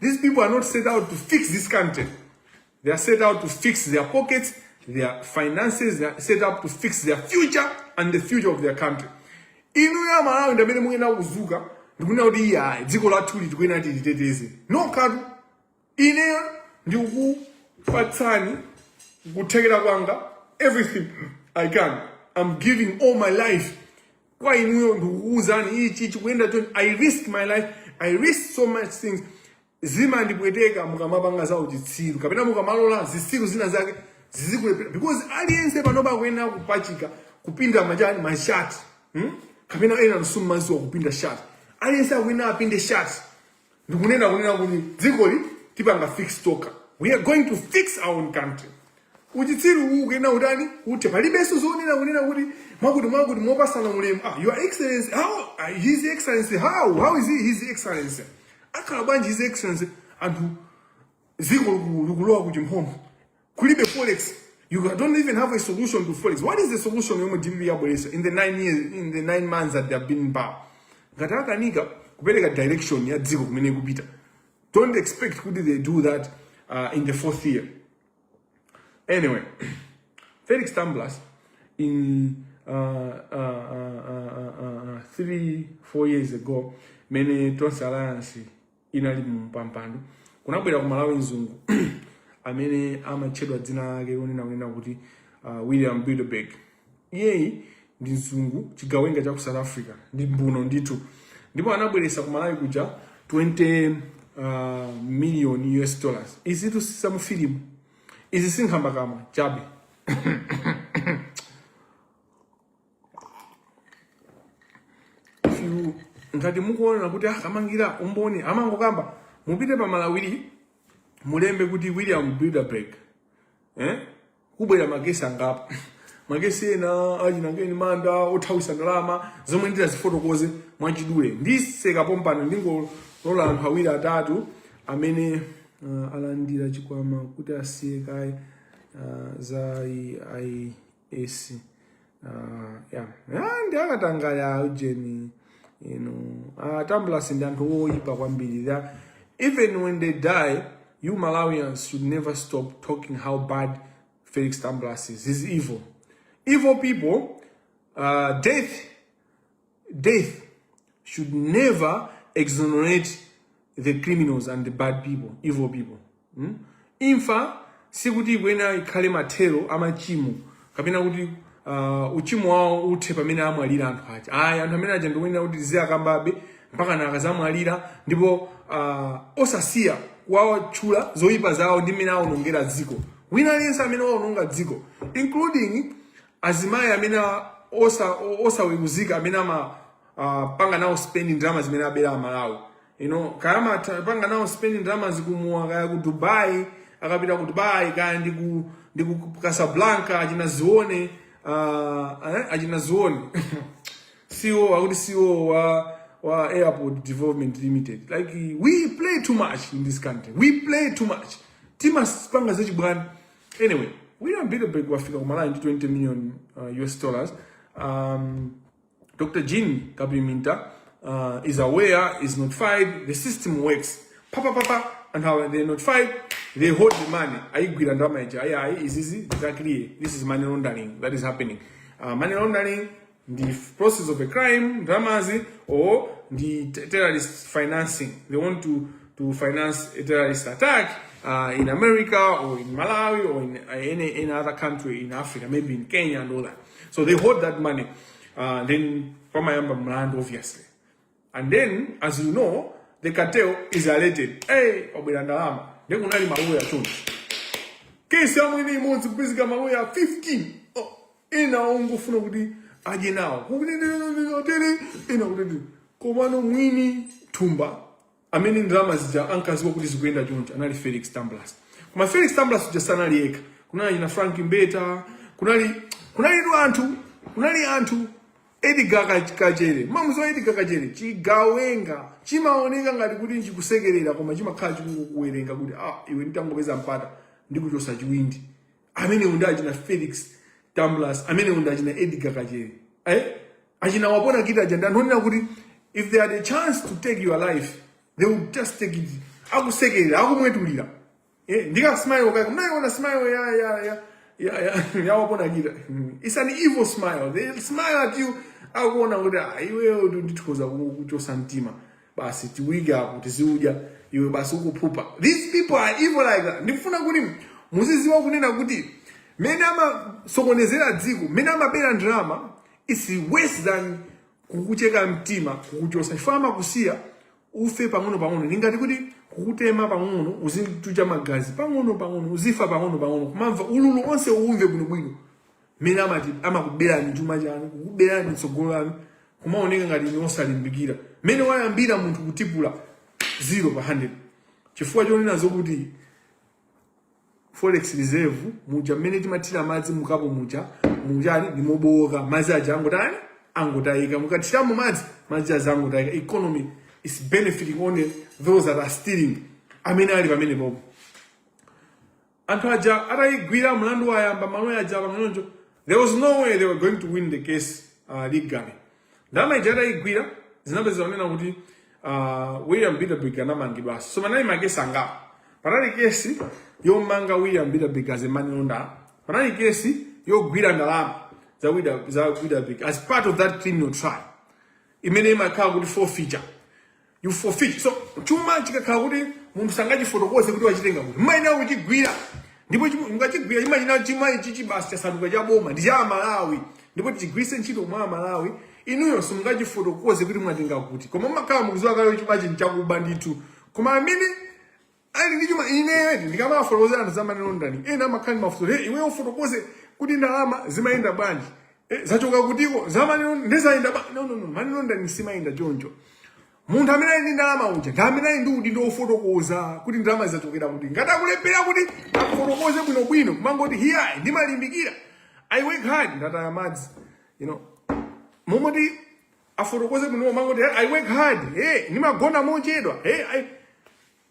Speaker 2: These people are not set out to fix this country. They are set out to fix their pockets, their finances. They are set up to fix their future and the future of their country. Inu ya Malawi ndamene mungena kuzuka ndikuna kuti ya dziko lathu litikwena titeteze. No kadu. Ine ndikukupatsani kuthekera kwanga everything I can. I'm giving all my life. Kwa inuyo ndikukuuzani ichi kuyenda choni. I risk my life. I risk so much things. Zima ndipweteka mukamapanga za uchitsiru kapena mukamalola zisiru zina zake zizikulepera because aliyense panoba kwena kupachika kupinda majani mashati kapena ena nsumazi wa kupinda shati aliyense akwena apinde shati ndikunena kuti dziko li tipanga fix toka. We are going to fix our own country. Uchitsiru ukena utani ute palibeso zonena kunena kuti mwakuti mopasana mulemu. Your Excellency, how His Excellency, how is he His Excellency? Akalabanji His Excellency and ziko lukuloa kuchimhombo kulibe forex. You don't even have a solution to forex. What is the solution yomo DPP yabolesa in the 9 years, in the 9 months that they have been in power? Kataka nika kupeleka direction ya dziko kumene kupita. Don't expect could they do that in the 4th year. Anyway, Felix Tamblas in 3-4 years ago mene Tonse Alliance inali mpampando kunabwera ku Malawi nzungu amene amachedwa dzina lake onena kuti William Bilderberg. Yeyi ndi nzungu chigawenga cha ku South Africa ndi mbuno ndithu, ndipo anabweresa ku Malawi kuja 20 million US dollars. Izi tusisa mu film izi sinkhamba kama chabe. Ngati mukuona kuti Kamangila umboni amangokamba mupite pa Malawiri mulembe kuti William Bilderberg kubwera magesi angapo magesi ena ajinangeni manda othawisa ndalama zomwe ndira zifotokoze mwachidule ndiseka pompano ndingolola anthu awiri atatu amene alandira chikwama kuti asiye kai za IAS ndi akatanga ya ujeni Tamblas ndi anthu oyipa kwambiri. Even when they die, you Malawians should never stop talking how bad Felix Tamblas is. He's evil. Evil people, death should never exonerate the criminals and the bad people, evil people. Imfa sikuti wena ikhale mathero amachimo kapena kuti uchimo wao uthe pamene amwalira anthu aja. Anthu amene aja ndiwena kuti ziyakambabe mpaka na akazamwalira ndipo osasiya kuwatchula zoyipa zawo ndi mmene awonongera dziko. Wina aliyense amene wawononga dziko, including azimayi amene osaweruzika amene panga nawo spending drama zimene abera Malawi. Kama panga nawo spending drama zikumuwa kaya ku Dubai, akapita ku Dubai kaya ndi ku Casablanca achinazione CEO akuti CEO wa Airport Development Limited. Like we play too much in this country. We play too much. Timapanga zachibwana. Anyway, we are bigger wafika kumala into $20 million US dollars. Dr. Jean Kabiminta is aware, is notified, the system works. And how they notified, they hold the money. Is easy, exactly. This is money laundering that is happening. Money laundering, the process of a crime, dramazi, or the terrorist financing. They want to finance a terrorist attack in America or in Malawi or in any other country in Africa, maybe in Kenya and all that. So they hold that money. Then from Mayamba land, obviously. And then, as you know, the cartel is alerted. Hey, Kuphedula Ndalama. They will not Malawi at case how many months basically Malawi 15. Oh, ina ongo funa kuti aje nawo. Komano mwini tumba. Amene drama zija ankaziwa kuti zikuenda choncho anali Felix Tamblas. Kuma Felix Tamblas ujasana liyeka. Kunali na Frank Mbeta, kunali anthu Edgar Kajere. Mamuzo Edgar Kajere chigawenga chimaoneka ngati kuti nchikusekerera koma chimakhala chikukuwerenga kuti iwe nditangopeza mpata ndikuchosa chiwindi. Amene undaji na Felix Tamblas, amene undaji na Edgar Kajere. Achina wapona kita janda ndonena kuti if they had a chance to take your life, they would just take it. Akusekerera, akumwetulira. Ndika smile kaya kunayiona smile ya wapona kita. It's an evil smile. They smile at you. Akuona kuti iwe ndithokoza kuchosa mtima. Basi tiwiga kuti ziuja iwe basi ukuphupha. These people are evil like that. Ndifuna kuti muziziwa kunena kuti mene amasokonezera dziko, mene amabera drama is worse than kukucheka mtima, kukuchosa. Ifama kusiya ufe pang'ono. Ningati kuti kukutema pang'ono, uzituja magazi pang'ono, uzifa pang'ono. Kumamva ululu onse uumve bwinobwino. Mene amakubera ni chuma chanu, kukubera ni tsogolano, kumaoneka ngati ni osalimbikira. Mene wayambira munthu kutipula 0/100. Chifukwa chonena zokuti Forex reserve muja mene timatira madzi mukapo mujani ndimoboka madzi aja angotayika mukatiramu madzi azangotayika. Economy is benefiting only those that are stealing. Amene ali pamene popo. Anthu aja atayigwira mlandu wayamba malo aja pang'ononjo. There was no way they were going to win the case legally. Ndalama ija atayigwira zinapeza onena kuti William Bitterbeck anamangidwa. So manali makesi angapo. Panali kesi yomanga William Bitterbeck as a money launderer. Panali kesi yogwira ndalama za Bitterbeck as part of that criminal trial. Imene imakhala kuti forfeiture. You forfeit. So chuma chikakhala kuti munthu sangachifotokoze kuti wachitenga kuti maina uchigwira ndipo mukachigwira imagine chimai chichi basi chasanduka cha boma ndi cha Malawi ndipo tichigwise ntchito mwa Malawi inuyo simungachifotokoze kuti mwatenga kuti koma makhala mukuziwa kale chuma chakuba ndithu koma amene ali ndi chuma ine ndikamafotokoza anthu za money laundering ena makhani mafuto iwe ufotokoze kuti ndalama zimayenda bwanji zachoka kutiko za money laundering ndezayenda no money laundering simayenda choncho. Munthu amene ali ndi ndalama uja ngamene ali ndi udindo ofotokoza kuti ndalama zachokera kuti ngatakulephera kuti akufotokoze bwinobwino kumangoti here ndimalimbikira I work hard ndataya madzi momoti afotokoze bwino mangoti I work hard ndimagona mochedwa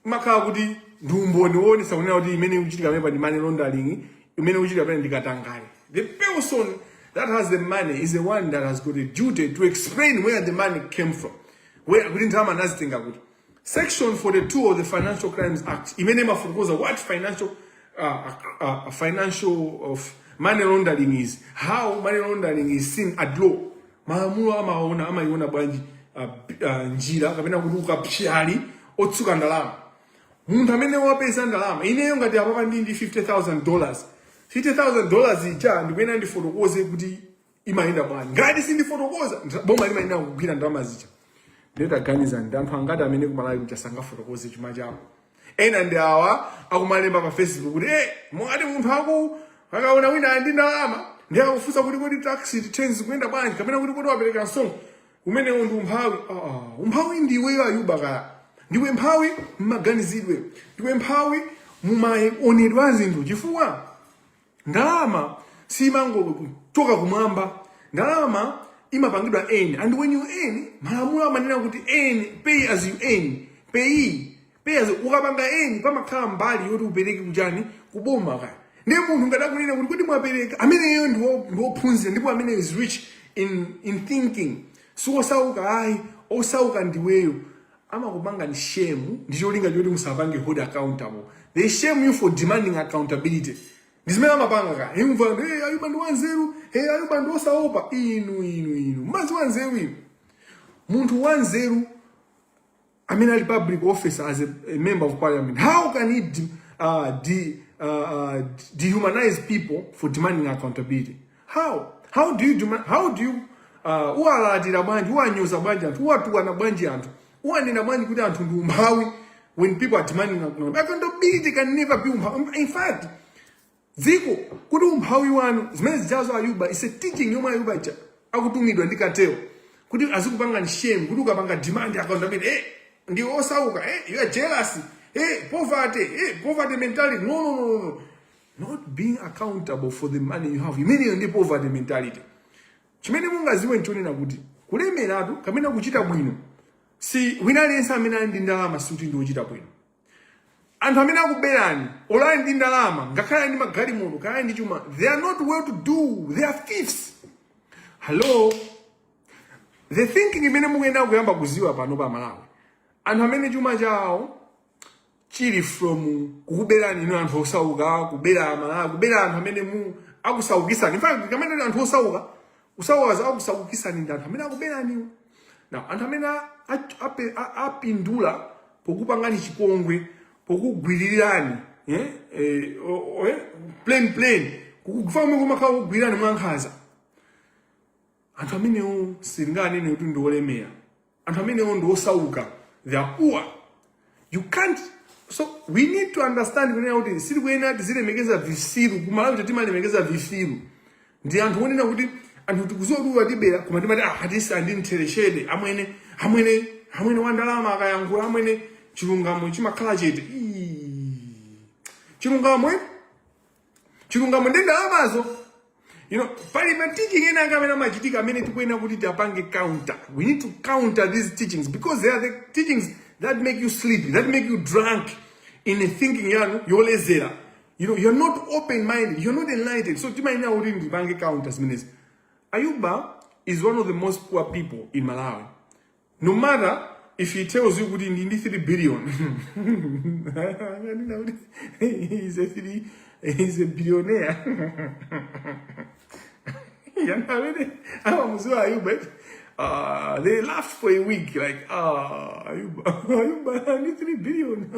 Speaker 2: makhala kuti ndiumboni wonesa kunena kuti imene uchitika pamene ndi money laundering imene uchitika pamene ndikatangale. The person that has the money is the one that has got a duty to explain where the money came from. Where we didn't have another Section 42 of the Financial Crimes Act. Imene mafukuza what financial financial of money laundering is, how money laundering is seen at law. Malamulo amaiona bwanji njira kapena kuti ukapyali otsuka ndalama. Munthu amene wapeza ndalama ineyo ngati apapa ndi $50,000. $50,000 ija ndikuyena ndifotokoze kuti imayenda bwanji. Ngati sindifotokoza boma limayenda kugwira ndalama zija. Ndetaganiza ndi anthu angati amene kumalawi kuchasanga fotokoze chuma chako. Ena ndi awa akumalemba pa Facebook kuti mwati munthu akaona wina ndi ndalama ndiye akufunsa kuti kodi tax returns kuyenda bwanji kapena kuti kodi wapereka nsonga umenewo ndi umphawi. Umphawi ndiwe Ayuba kaya. Ndiwe mphawi mmaganizidwe. Ndiwe mphawi mumaonedwa a zinthu chifukwa ndalama simangochoka kumwamba. Ndalama imapangidwa earn, and when you earn malamulo amanena kuti earn, pay as you earn. Pay as ukapanga earn pamakhala mbali yoti upereke kuchani kuboma kaya. Ndiye munthu ngadakunena kuti kodi mwapereka ameneyo ndiwophunzira ndipo amene is rich in thinking. So osauka osauka ndiweyo amakupanga ni shame ndicholinga choti musapange hold accountable. They shame you for demanding accountability. Ndizimene amapanga kaya. Imva Ayuba ndi wanzeru, Ayuba ndi osaopa. Inu mazi wanzeru inu. Munthu wanzeru amene ali public officer as a member of parliament, how can he dehumanize people for demanding accountability? How do you uwalatira bwanji, uwanyoza bwanji anthu, uwatukwana bwanji anthu, uwanena bwanji kuti anthu ndi umphawi when people are demanding accountability? Accountability can never be umphawi. In fact, ziko kuti umphawi wanu zimene zijazo Ayuba is a teaching yomwe Ayuba akutumidwa ndi Kateo kuti azikupanga ni shame kuti ukapanga demand accountability ndi osauka you are jealous poverty mentality. No. Not being accountable for the money you have. Imene ndi poverty mentality. Chimene mungaziwe nchonena kuti kulemeratu kamena kuchita bwino si wina aliyense amene ndi ndalama suti ndi ochita bwino. Anthu amene akuberani olali ndi ndalama ngakhale ndi magalimoto kaya ndi chuma, they are not well to do. They are thieves. Hello, the thinking imene mukuyenda kuyamba kuziwa pano pa Malawi, anthu amene chuma chawo chili from kukuberani ino anthu osauka, kubera Malawi, kubera anthu amene akusaukisani. In fact, kamene anthu osauka usawaza akusaukisani ndi anthu amene akuberani. Now anthu amene apindula pokupangani chipongwe, pokugwirirani plain kukufama kumakhala kugwirirani mwankhaza, anthu amenewo silinganene kuti ndi olemera. Anthu amenewo ndi osauka. They are poor. You can't. So we need to understand kuti sili kuyena tizilemekeza visiru kumalawi timalemekeza vifiru. Ndi anthu onena kuti anthu tikuziwa kuti watibera koma timati atisi andinithereshede amwene wandalama akayankhula amwene chilungamo chimakhala chete. Chilungamo ndi ndalamazo. Parliament teaching ena kamena machitika amene tikuena kuti tiapange counter. We need to counter these teachings because they are the teachings that make you sleepy, that make you drunk in a thinking yolezera. You're not open-minded, you're not enlightened. So timaina kuti ndipange counters minutes. Ayuba is one of the most poor people in Malawi. No matter if he tells you kuti ndi 3 billion. He's a billionaire. They laughed for a week, like, Ayuba, 3 billion.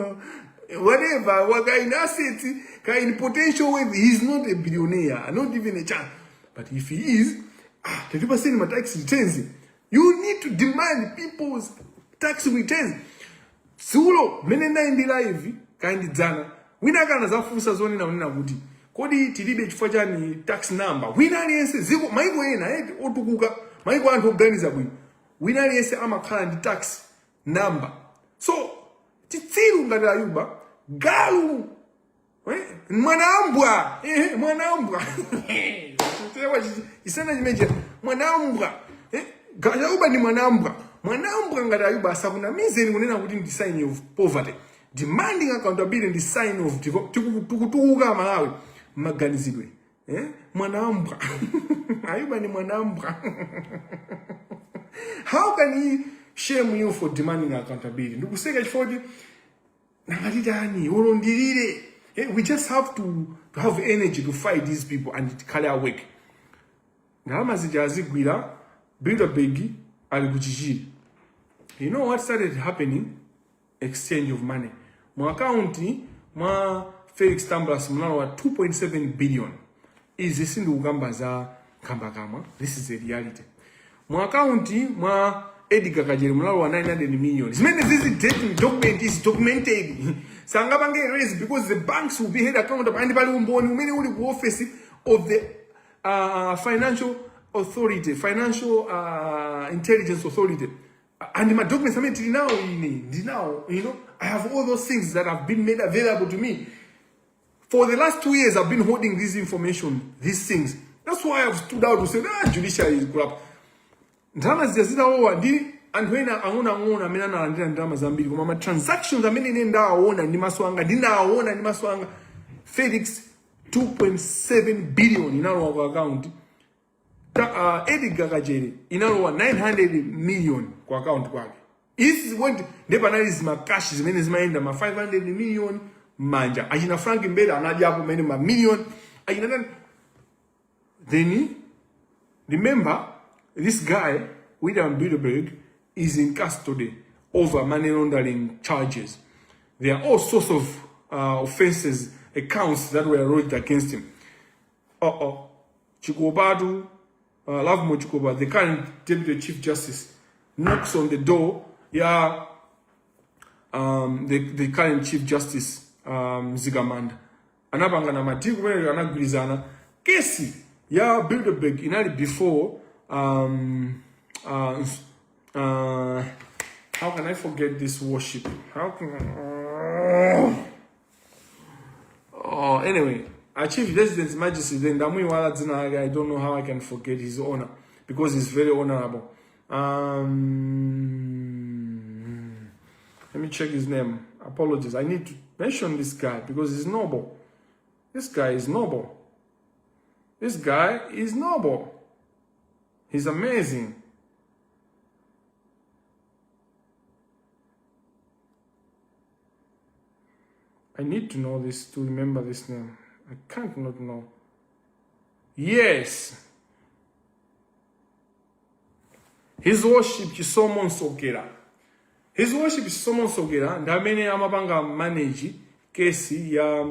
Speaker 2: Whatever, what kind of assets, kind potential with, he's not a billionaire, not even a chance. But if he is, 30% of tax returns. You need to demand people's tax returns. Sulo, menena indi live, kind dzana. Wina kana zafusa zoni na unina kuti. Kodi tilibe chifukwa chani tax number. Wina aliyense ziko maiko ena otukuka. Maiko anthu oganiza bwino. Wina aliyense amakhala ndi tax number. So titsiru ngati Ayuba galu. Mwanambwa. Mwanambwa. Isana chimeje mwanambwa. Ayuba ni mwanambwa. Mwanambwa ngati Ayuba asakunamize kunena kuti ndi sign of poverty. Demanding accountability and the sign of tukutukuka Malawi maganizidwe. Mwanambwa. Ayuba ni mwanambwa. How can he shame you for demanding accountability? Ndikuseka chifoti namatitani olondirire We just have to have energy to fight these people and carry our work. Ndalama zijazigwira, build a big, alikuchichiri. You know what started happening? Exchange of money. Mwa account, mwa Felix Tamblas, mnalo wa 2.7 billion. Izi sindu ugamba za kamba. This is the reality. Mwa account, mwa Edgar Kajere, mnalo wa 900 million. This means this document is documented. Sangabange raised because the banks will be held accountable. And the many only office of the financial authority, financial intelligence authority. And my documents, I mean, now, you know, I have all those things that have been made available to me. For the last 2 years, I've been holding this information, these things. That's why I've stood out to say, judiciary is corrupt. Ndama ziyazida owa, and when I mean, ndama zambili, kuma transactions, I mean, ni maswanga, Felix, 2.7 billion in our account. Edgar Kajere, in our 900 million kwa account kwake. This is what the analysis my cash is means my 500 million manja. Ajina Frank Mbeda anaja hapo many million. Ajina then remember this guy William Bilderberg is in custody over money laundering charges. There are all sorts of offenses, accounts that were lodged against him. Chikobadu, Love Mochikoba, the current Deputy Chief Justice, knocks on the door. Yeah, the current Chief Justice, Zigamanda. Anabanga na matiku mwenye anagulizana. Kesi, ya Bilderberg inali before, how can I forget this worship? How can anyway, Chief Resident's Majesty, then I don't know how I can forget his honor, because he's very honorable. Let me check his name. Apologies. I need to mention this guy because he's noble. This guy is noble. This guy is noble. He's amazing. I need to know this, to remember this name. I can't not know. Yes. His worship Chisomo Nsogera. His worship Chisomo Nsogera ndamene amapanga manage kesi ya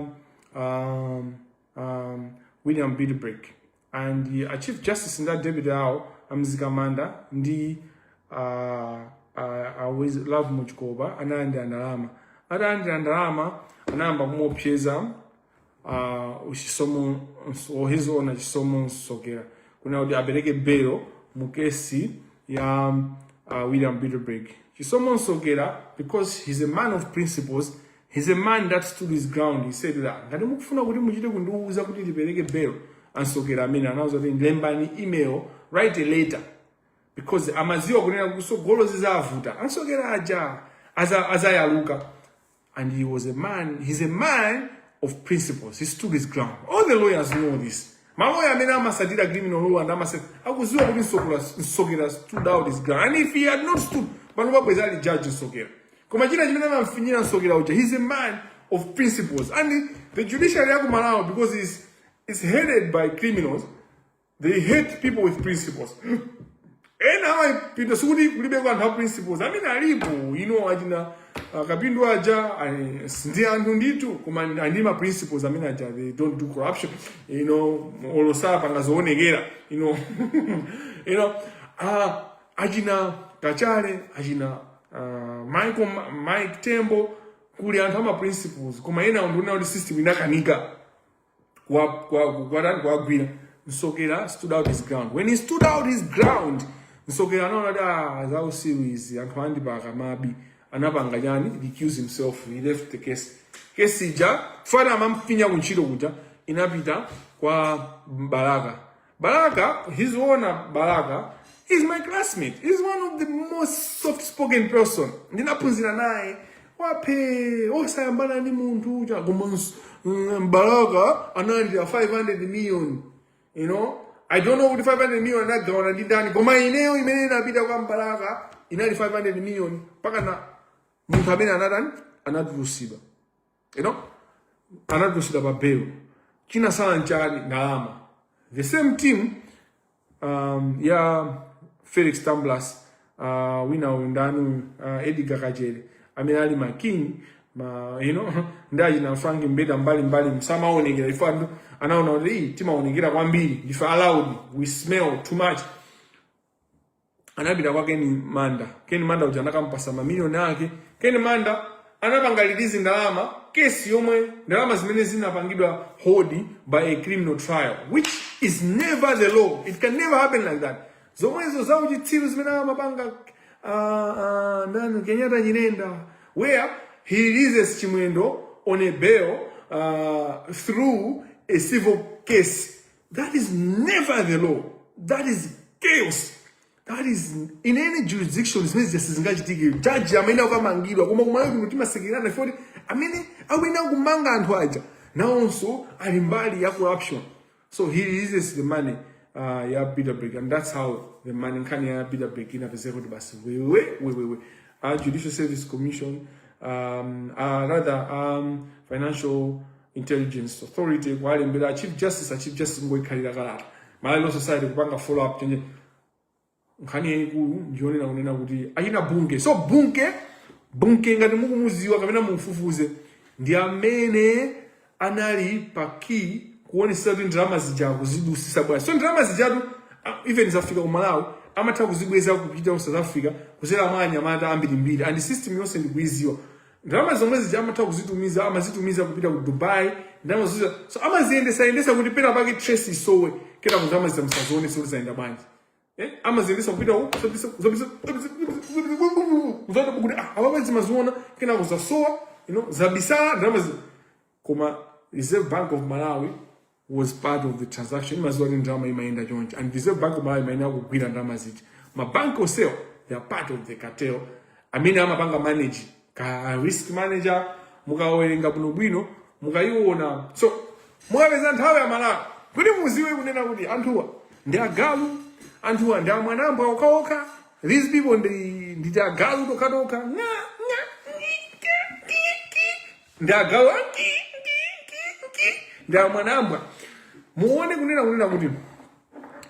Speaker 2: William Bilderberg. And the Chief Justice in that David Ao Amzikamanda ndi always love Muchkoba anandi Ndalama. Anandi Ndalama anamba kumopyeza Chisomo or his owner Chisomo Nsogera. Kuna udi abereke bail mukesi ya William Bilderberg. Chisomo Nsogera, because he's a man of principles, he's a man that stood his ground. He said that ngati mukufuna kuti muchite kundiuza kuti ndipereke bail Nsogera amene anauza kuti ndilembani email, write a letter, because amaziwa kunena kusogolo zizavuta Nsogera aja azayaluka. And he was a man, he's a man of principles. He stood his ground. All the lawyers know this. My lawyer amene amasadira criminal law and amasaid akuziwa kuti Nsogera stood out his ground. And if he had not stood, Banuba Bezali judge Nsogera. He's a man of principles. And the judiciary of Malawi, because it's headed by criminals, they hate people with principles. And how Peter Sudi Libe and have principles. I mean, Alibu, you know, Ajina Kabindu Aja, and Sindia Nunditu, Command Anima principles. I mean, they don't do corruption, you know, Olosa Pangazone Gera, you know, Ajina Tachare, Ajina. Mike Tembo kuli antama principles kuma ena nduna uli system inakanika kwa gwina. Nsogera stood out his ground. When he stood out his ground, Nsogera no how serious antwandi baka mabi anabanga yani recuse himself. He left the case. Case ija fana mamfinya kunchiro kuja inapita kwa Baraka, his owner Baraka, he's my classmate. He's one of the most soft-spoken person. Ndinapunzira naye wape osayambana ni muntu uja Baraka anandi 500 million. You know, I don't know what 500 million that gonna ndani. Koma ineo imene inapita kwa Baraka inali 500 million paka na muntu amene anatusiba. You know, anatosida pa bail. Chinasala nchani Ndalama. The same team ya Felix Tamblas wina undanu Edgar Kajere amene ali makini ndaji na Frank Mbeda mbali msama onekera ifa anaona oli timaonekera kwambiri ifa allowed we smell too much anabida kwa Ken Manda ujana kampasa mamilioni yake. Ken Manda anapanga release Ndalama kesi yomwe Ndalama zimene zinapangidwa hodi by a criminal trial, which is never the law. It can never happen like that. Zomwezo za uchitsiru zimene amapanga ndani Kenyatta Nyirenda, where he releases Chimwendo on a bail through a civil case. That is never the law. That is chaos. That is in any jurisdiction. This means just ngachitiki judge amena ukamangidwa koma kumayo mutima sekirana for amene awina kumanga anthu aja now also alimbali ya corruption. So he releases the money ya Peter Break, and that's how the money can ya Peter Break in a pesa kuti basi we Judicial Service Commission Financial Intelligence Authority wale mbele Chief Justice ngoikhalira kalata Malawi Society kupanga follow up chenye nkhani ikulu ndione na kunena kuti ayina bunke. So bunke ngati mukumuziwa kapena mumfufuze ndi amene anali paki kuonesa kuti ndalama zijaku zidusisa bwana. So ndalama zijatu even zafika ku Malawi amatha kuzibweza kupita ku South Africa kuzera mwanya mata ambiri and system yonse ndikuiziwa. Ndalama zomwe zija amatha amazitumiza kupita ku Dubai ndalama zoza. So amaziendesa kuti pena pake trace isowe kena ndalama zimsazone so zaenda bwanji. Amaziendesa kupita ku uzata kuti ababazi mazuona kena kuzasowa zabisa ndalama koma Reserve Bank of Malawi was part of the transaction. Mazwari ndalama imaenda jonji, and Reserve Bank of Malawi imaenda kugwira ndalama ziti. Mabanko sale, they are part of the cartel. Amene amapanga manage ka risk manager mukawerenga bwino mukayiona. So mwapeza nthawi ya Malawi kuti muziwe kunena kuti anthuwa ndi agalu, anthuwa ndi amwanamba okaoka, these people ndi agalu toka ndi agalu ndi amwanamba. Muone kunena kuti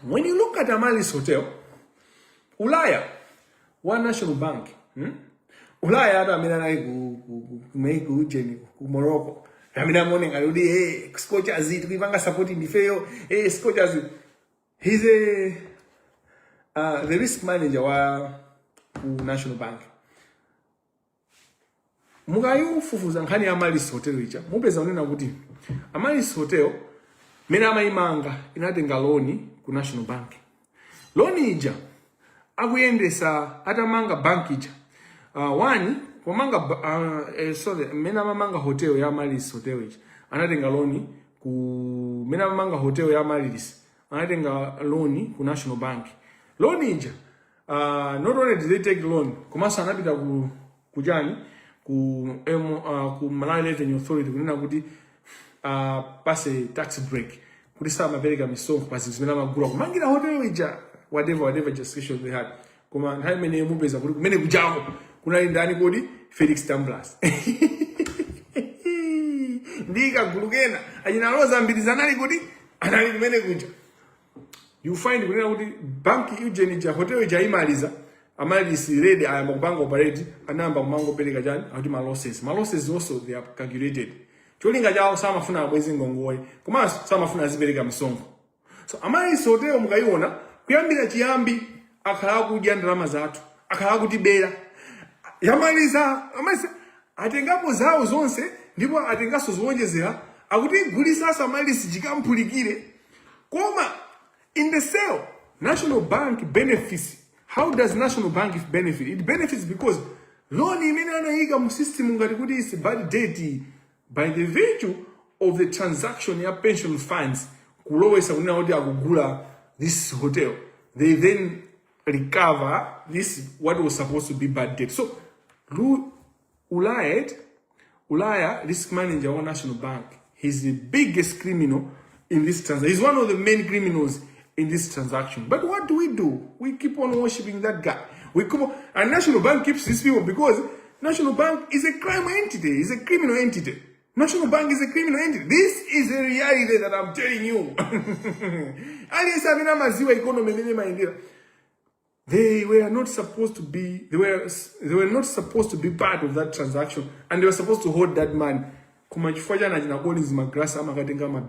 Speaker 2: when you look at Amalis Hotel, Ulaya, one national bank, Ulaya ata amina na ku ujeni ku Morocco. Amina mone ngaludi Scotia zitu kipanga supporting ndifeyo Scotia zitu. He's the risk manager wa national bank. Mugayu fufuza nkhani ya Amalis Hotel icha. Mupeza unena kuti Amalis Hotel mena amaimanga inatenga loni ku national bank. Loni ija akuyendesa atamanga bank ija. One komanga mena mamanga hotel ya Amalis Hotel ija. Anatenga loni ku mena mamanga hotel ya Amalis. Anatenga loni ku national bank. Loni ija not only did they take loan, komasa anapita kujani ku Malawi Revenue Authority kunena kuti pass a tax break. Kuti sama bereka misongo pasi zimena magura kumangira hotel ija whatever justification they had. Kuma nthawi imene mupeza kuti kumene kujawo kunali ndani kodi Felix Tamblas. Ndika gulukena ajinaloza mbiri zanali kodi anali kumene kuja. You find kunena kuti bank ujeni ja hotel ija imaliza Amalis ready ayamba kupanga operate anamba kumango bereka jani ati losses also they are calculated. Cholinga jawo samafuna abwezi ngongoyi koma samafuna azibereka misongo. So Amalis Hotel mukayiona kuyambira chiyambi akhala kudya ndalama zathu akhala kutibera yamaliza Amalis atengapo zawo zonse ndipo atengaso ziwonjezera akuti gulisa Amalis jikampulikire koma in the sale National Bank benefits. How does National Bank benefit? It benefits because loan imene anayika mu system ngati kuti is bad debt by the virtue of the transaction ya pension funds kulowesa kunena kuti akugula this hotel. They then recover this what was supposed to be bad debt. So Ulaya risk manager of National Bank, he's the biggest criminal in this transaction. He's one of the main criminals in this transaction. But what do? We keep on worshipping that guy. And National Bank keeps these people because National Bank is a crime entity, is a criminal entity. National Bank is a criminal entity. This is a reality that I'm telling you. They were not supposed to be. They were not supposed to be part of that transaction, and they were supposed to hold that money.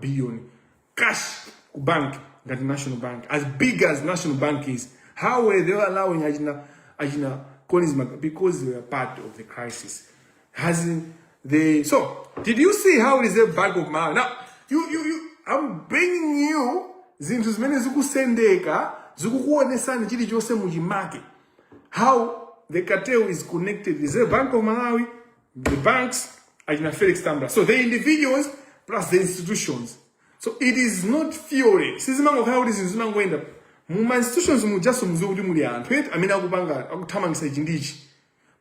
Speaker 2: Billion cash bank that National Bank, as big as National Bank is. How were they allowing Ajina Collins because they were part of the crisis? So did you see how Reserve Bank of Malawi? Now I'm bringing you zinthu zimene zikusendeka zikukuonesani chili chose mujimake. How the cartel is connected. Reserve Bank of Malawi, the banks, Ajina Felix Tambla. So the individuals plus the institutions. So it is not theory. Sizimanga how this is going to muma institutions mujaso muzukuti muli anthu eti amene akupanga akuthamangisa chindichi.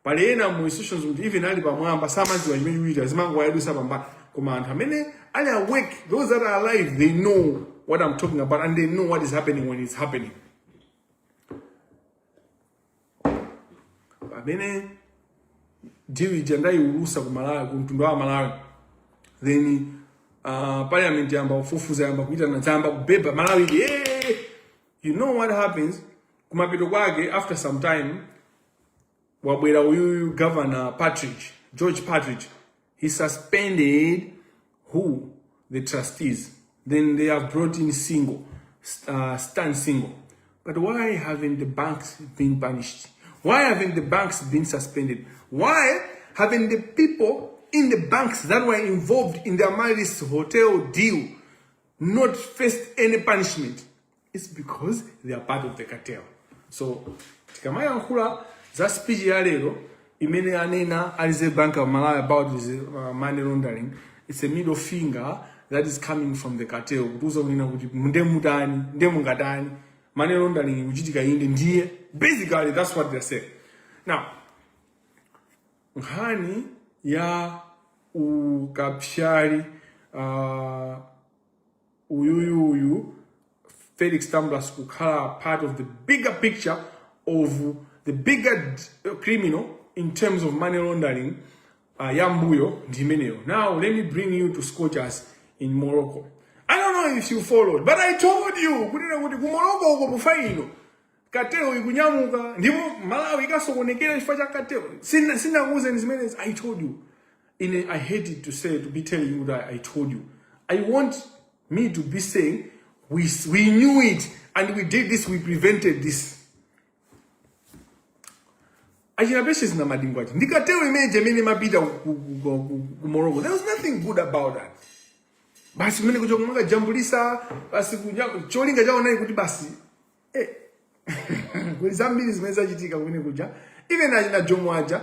Speaker 2: Pale ena mu institutions muti even ali pamwamba samadziwa chimene chikuita zimango wayedusa pamba koma anthu amene ali awake, those that are alive, they know what I'm talking about and they know what is happening when it's happening. Pamene diwi jandai urusa ku Malawi ku mtundu wa Malawi, then parliament yamba ufufuza yamba kuita na zamba kubeba Malawi. You know what happens? Kumapito kwake after some time, wabwera uyu governor George Partridge, he suspended the trustees. Then they have brought in Stan Single. But why haven't the banks been punished? Why haven't the banks been suspended? Why haven't the people in the banks that were involved in the Amaris hotel deal not faced any punishment? It's because they are part of the cartel. So, tikamaya nkula za speech ya lero imene anena Reserve Bank of Malawi about this money laundering. It's a middle finger that is coming from the cartel. Kutuza kunena kuti mundemutani, ndemungatani, money laundering kuchitika inde ndiye. Basically, that's what they say. Now, nkhani ya ukapshari uyuyuyu Felix Tamblas kukhala part of the bigger picture of the bigger criminal in terms of money laundering, Yambuyo Dimeneo. Now, let me bring you to Scotias in Morocco. I don't know if you followed, but I told you, Morocco, Kateo ikunyamuka ndimo Malawi ikasokonekera chifukwa cha kateo. Sina kuuza nzimene. I told you. I hated to be telling you that I told you. I want me to be saying we knew it and we did this, we prevented this. Ajinabeshes na madingwaji. Ndikateo imeje mene mapita ku Morocco. There was nothing good about that. Basi mene kuchokumanga jambulisa, basi cholinga jao nai kuti basi. Kwezambiri zimeza chitika kwene kuja. Even ajina jomu aja,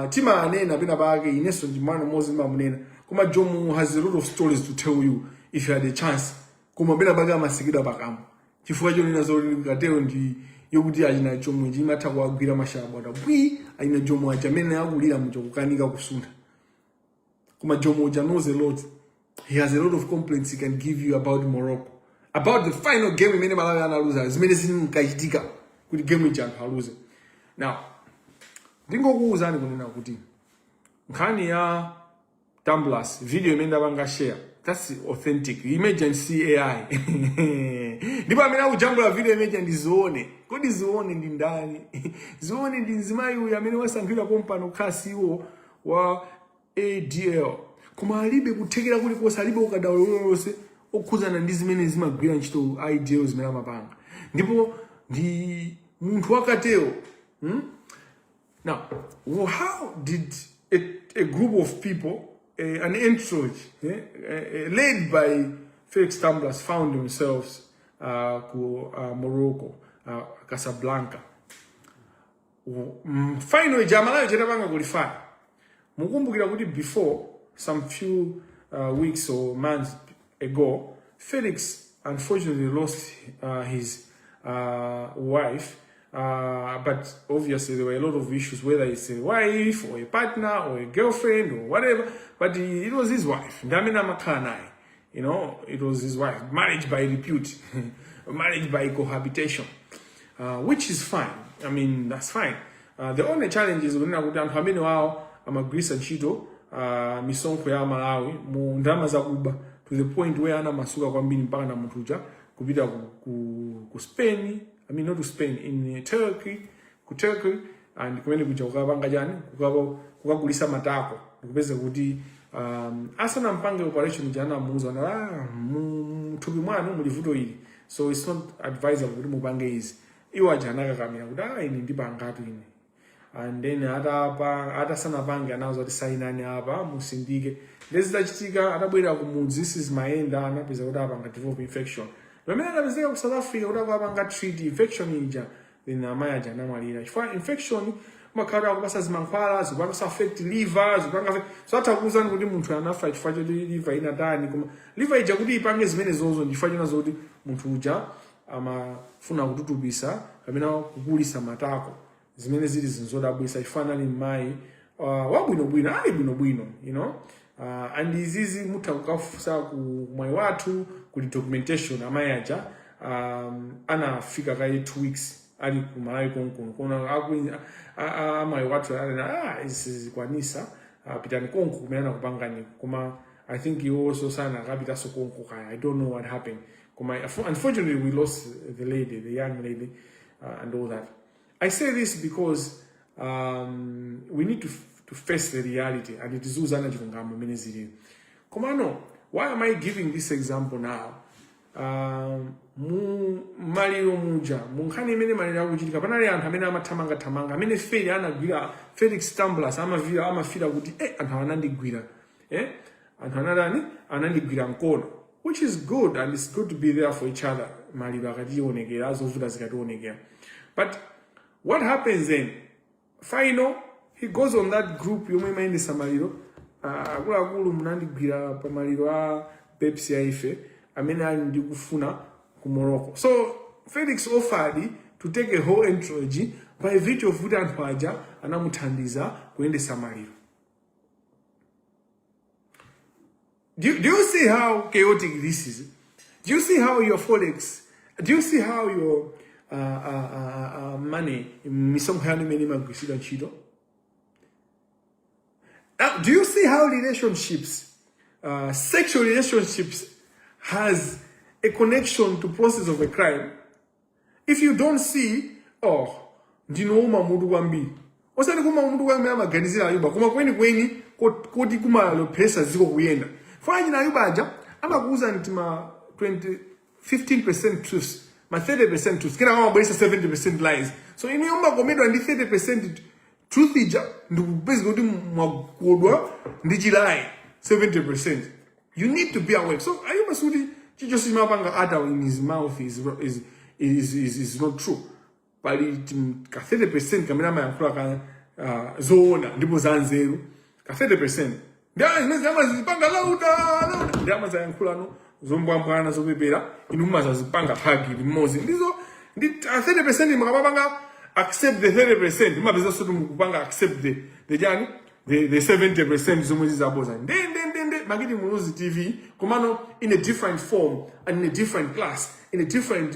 Speaker 2: tima anena bina bage ineso jimano mozima munena. Kuma jomu has a lot of stories to tell you if you had a chance. Kuma bina baga masikida bakamu. Chifuwa joni na zori kateo ndi yokuti ajina jomu njima takwa gwira mashabwada. Ajina jomu aja mena ya ulila mjo kukanika kusunda. Kuma jomu aja knows a lot. He has a lot of complaints he can give you about Morocco. About the final game many Malawi analuza. Zimene zinkachitika kuti game ija haluze. Now, ndingo kuuzani kunena kuti nkhani ya Tamblas video imene ndapanga share. That's authentic. Emergency AI. Ndipo amene akujambula video imene ndizione. Kodi zione ndi ndani? Zione ndi nzimayi uyu amene wasankhidwa kompano khasiwo wa ADL. Kuma alibe kuthekera kuti kosa alibe ukadaulo lolose okuzana ndi zimene zimagwira ntchito ideals zimene amapanga. Ndipo ndi munthu wakateo. Now, how did a group of people, an entourage, led by Felix Tamblas, found themselves Morocco, Casablanca? Finally, Jamala Jetavanga qualified. Mukumbukira kuti before some few weeks or months ago, Felix unfortunately lost his wife, but obviously there were a lot of issues, whether it's a wife or a partner or a girlfriend or whatever, but it was his wife. Damina Makanai, it was his wife. Marriage by repute, marriage by cohabitation, which is fine. I mean, that's fine. The only challenge is when I'm Grisa Chito, misonkho ya Malawi mu ndalama zakuba to the point where ana masuka kwambiri mpaka na munthu uja kupita ku Spain, I mean not to Spain, in Turkey, ku Turkey, and kumene kuja kukapanga jani kukagulisa matako kupeza kuti asana mpange operation jana muuza na muthupi mwanu mulivuto ili, so it's not advisable kuti mupange izi. Iwa jana kakamira kuti ini ndipangatu ini, and then ata sana pange anazo kuti sainani apa musindike lezidachitika atabwera kumudzi this is maenda anapeza kuti apanga develop infection pamene anapezeka ku South Africa kuti apanga treat infection ija then amaya jana mwalira chifukwa infection makhala akupasa zimankhwala zipanga affect liver zipanga so atakuza kuti munthu anafa chifukwa choti liver inadani koma liver ija kuti ipange zimene zozo ndifukwa chonazo kuti munthu uja amafuna kututubisa kapena kukulisa matako zimene zili zinzodabwisa ifanani mai wabwinobwino ali bwinobwino, you know, and izizi mutha kukafusa ku mwayi wathu kuli documentation amayaja anafika kai 2 weeks ali ku Malawi konkono kona amayi wathu alina izikwanisa pitani konko kumena kupangani koma I think he also sana akapita so konko kaya I don't know what happened koma unfortunately we lost the lady, the young lady, and all that. I say this because we need to face the reality, and it is uzana chilungamo mene zili. Komano, why am I giving this example now? Maliro muja, munkhani mene maliro akuchitika panali anthu amene amathamanga amene feli anagwira Felix Tamblas amafira kuti anthu anandigwira anthu anandigwira mkono, which is good, and it's good to be there for each other. Maliro akationekera azovuta zikationekera. But what happens then? Final, he goes on that group yomwe imayendesa maliro akuluakulu munandigwira pa maliro a Pepsi aife amene ali ndi kufuna ku Morocco. So Felix offered to take a whole entourage by virtue of kuti anthu aja anamuthandiza kuyendesa maliro. Do you see how chaotic this is? Do you see how your Forex, do you see how your money misonkho yanu imene imagwisidwa ntchito? Now, do you see how relationships, sexual relationships, has a connection to process of a crime? If you don't see, ndinouma mutu kwambiri. Osati kuma mutu kwambiri amaganizira ayuba. Kuma kweni koti kumalo pesa ziko kuyenda. Fanya na ayuba aja, amakuuza ntima 15% truths, ma 30% truths. Kina kama bwesa 70% lies. So ini yomba komedwa ndi 30% truth ija ndikupezi kuti mwakodwa ndichilai 70%. You need to be aware. So ayuba suti chicho simapanga ata in his mouth is not true. Pali ka 30% kamera mayankhula ka zoona ndipo zanzeru ka 30%. Ndiyama zipanga lauda ndiyama zayankhula no zombwambwana zopepera inuma zazipanga phagi limozi ndizo ndi 30% makapanga accept the 30%. Mabeza sotu mukupanga accept the 70% zomwe zizaboza. Then magidi Muluzi TV komano in a different form and in a different class, in a different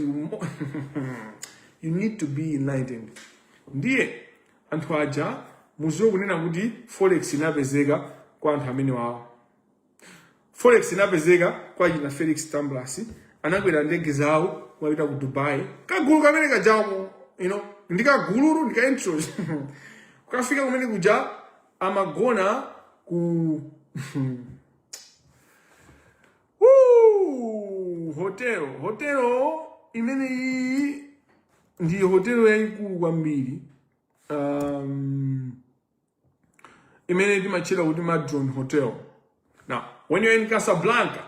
Speaker 2: you need to be enlightened. Ndiye anthu aja muziwe kunena kuti Forex inapezeka kwa anthu amene wawo. Forex inapezeka kwa jina Felix Tamblas anakwera ndege zawo kumapita ku Dubai. Kagulu kamene kajawo, you know, ndikaguluru ndika intro. Kukafika kumene kuja amagona ku Hotel imene iyi ndi hotel yayikulu kwambiri. Imene timachira kuti Madron Hotel. Now, when you're in Casablanca,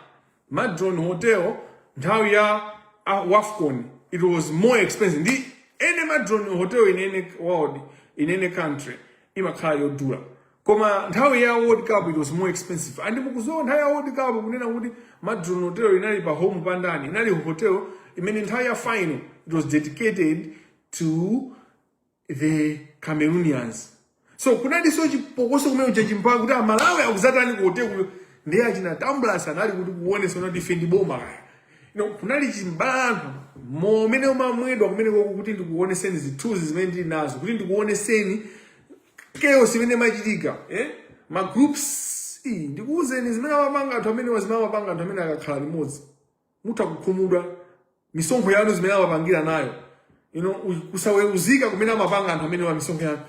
Speaker 2: Madron Hotel, nthawi ya WAFCON, it was more expensive. Any Madron Hotel in any world, in any country, imakhala yodula. Koma nthawi ya World Cup, it was more expensive. And mukuzowa nthawi ya World Cup kunena kuti Madron Hotel inali pa home pandani, inali hotel imene nthawi ya final, it was dedicated to the Cameroonians. So kunali so chipokoso kumene chachimpaka kuti Malawi akuzatani ku hotel ndiye achina Tamblas anali kuti kuone sona defend boma kaya. You know, kunali chimbalano momene umamwedwa kumene kuti ndikuoneseni zithuzi zimene ndili nazo, kuti ndikuoneseni chaos imene machitika, ma groups si ndikuuzeni zimene amapanga anthu amene amapanga anthu amene akakhala limodzi mutha kukhumudwa misonkho yanu zimene amapangira nayo kusaweruzika kumene amapanga anthu amene wa misonkho yanu.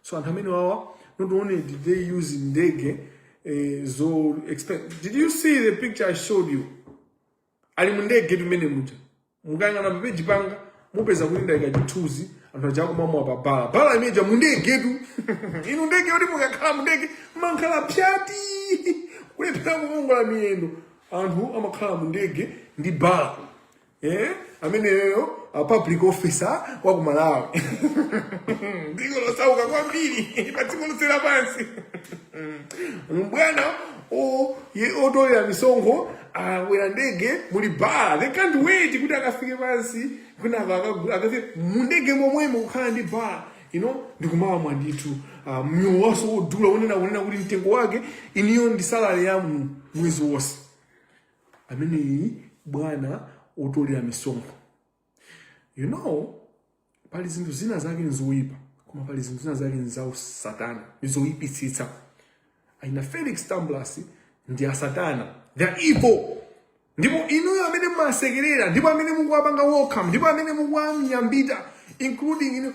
Speaker 2: So anthu amene wawa not only did they use ndege zo expect. Did you see the picture I showed you? Ali mundege tumene muja mukayang'ana papeji panga mupeza kuti ndayika chithuzi anthu ajaku mamwa pa bala imeja mundege tu inu ndege yoti mukakhala mundege mankhala pyati kulephera kukongola miyendo anthu amakhala mundege ndi bala ameneyo public officer wa ku Malawi ndiko losauka kwambiri pa dziko lonse lapansi mbwana otolera misonkho awera ndege muli bala. They can't wait kuti akafike pansi kuna akafike mundege momwemo kukhala ndi bala ndikumamwa ndithu mnyowo waso wodula unena kuti mtengo wake iniyo ndi salary ya mwezi wonse. Ameneyi bwana otolera misonkho. Pali zinthu zina zake nzoyipa koma pali zinthu zina zake nzawo satana nizoyipitsitsa. Aina Felix Tamblas ndi a satana, they are evil. Ndipo inuyo amene mmasekerera ndipo amene mukuwapanga welcome ndipo amene mukuwanyambita including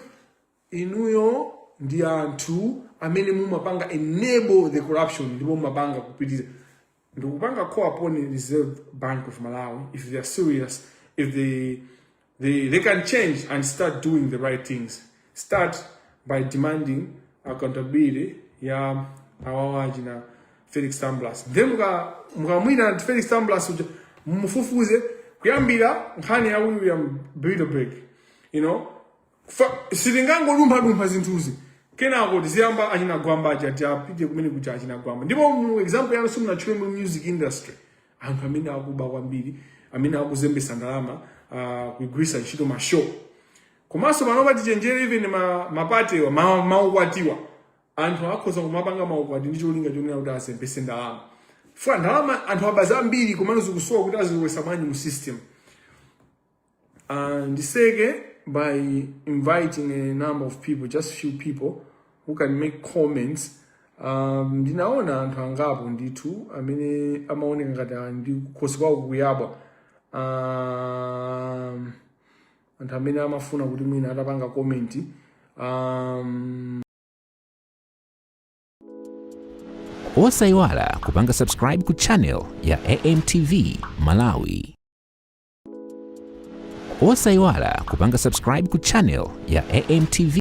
Speaker 2: inuyo ndi anthu amene mumapanga enable the corruption ndipo mumapanga kupitiriza ndikupanga call upon the Reserve Bank of Malawi if they are serious, if they can change and start doing the right things. Start by demanding accountability ya awawaji na Felix Tamblas. Then mukamwina Felix Tamblas mumufufuze kuyambira nkhani ya William Bilderberg. Silingango lumpa zinthuzi kenako tiziyamba achinagwamba ati apite kumene kucha achinagwamba. Ndipo mu example yanu simunachule mu music industry anthu amene akuba kwambiri amene akuzembesa ndalama kugwisa ntchito mashow komanso panopa tichenjere even mapatewa maukwatiwa anthu akhoza kumapanga maukwati ndi cholinga chonena kuti azembese ndalama. Funa ndalama anthu abaza ambiri komano zikusowa kuti aziwesa mwanyi mu system. Ndiseke by inviting a number of people, just few people who can make comments. Ndinaona anthu angapo ndithu amene amaoneka ngati ndi kukhosi kwawo kuyabwa. Anthu amene amafuna kuti mwina atapanga comment.
Speaker 1: Osayiwala kupanga subscribe ku channel ya AMTV Malawi. Osayiwala kupanga subscribe ku channel ya AMTV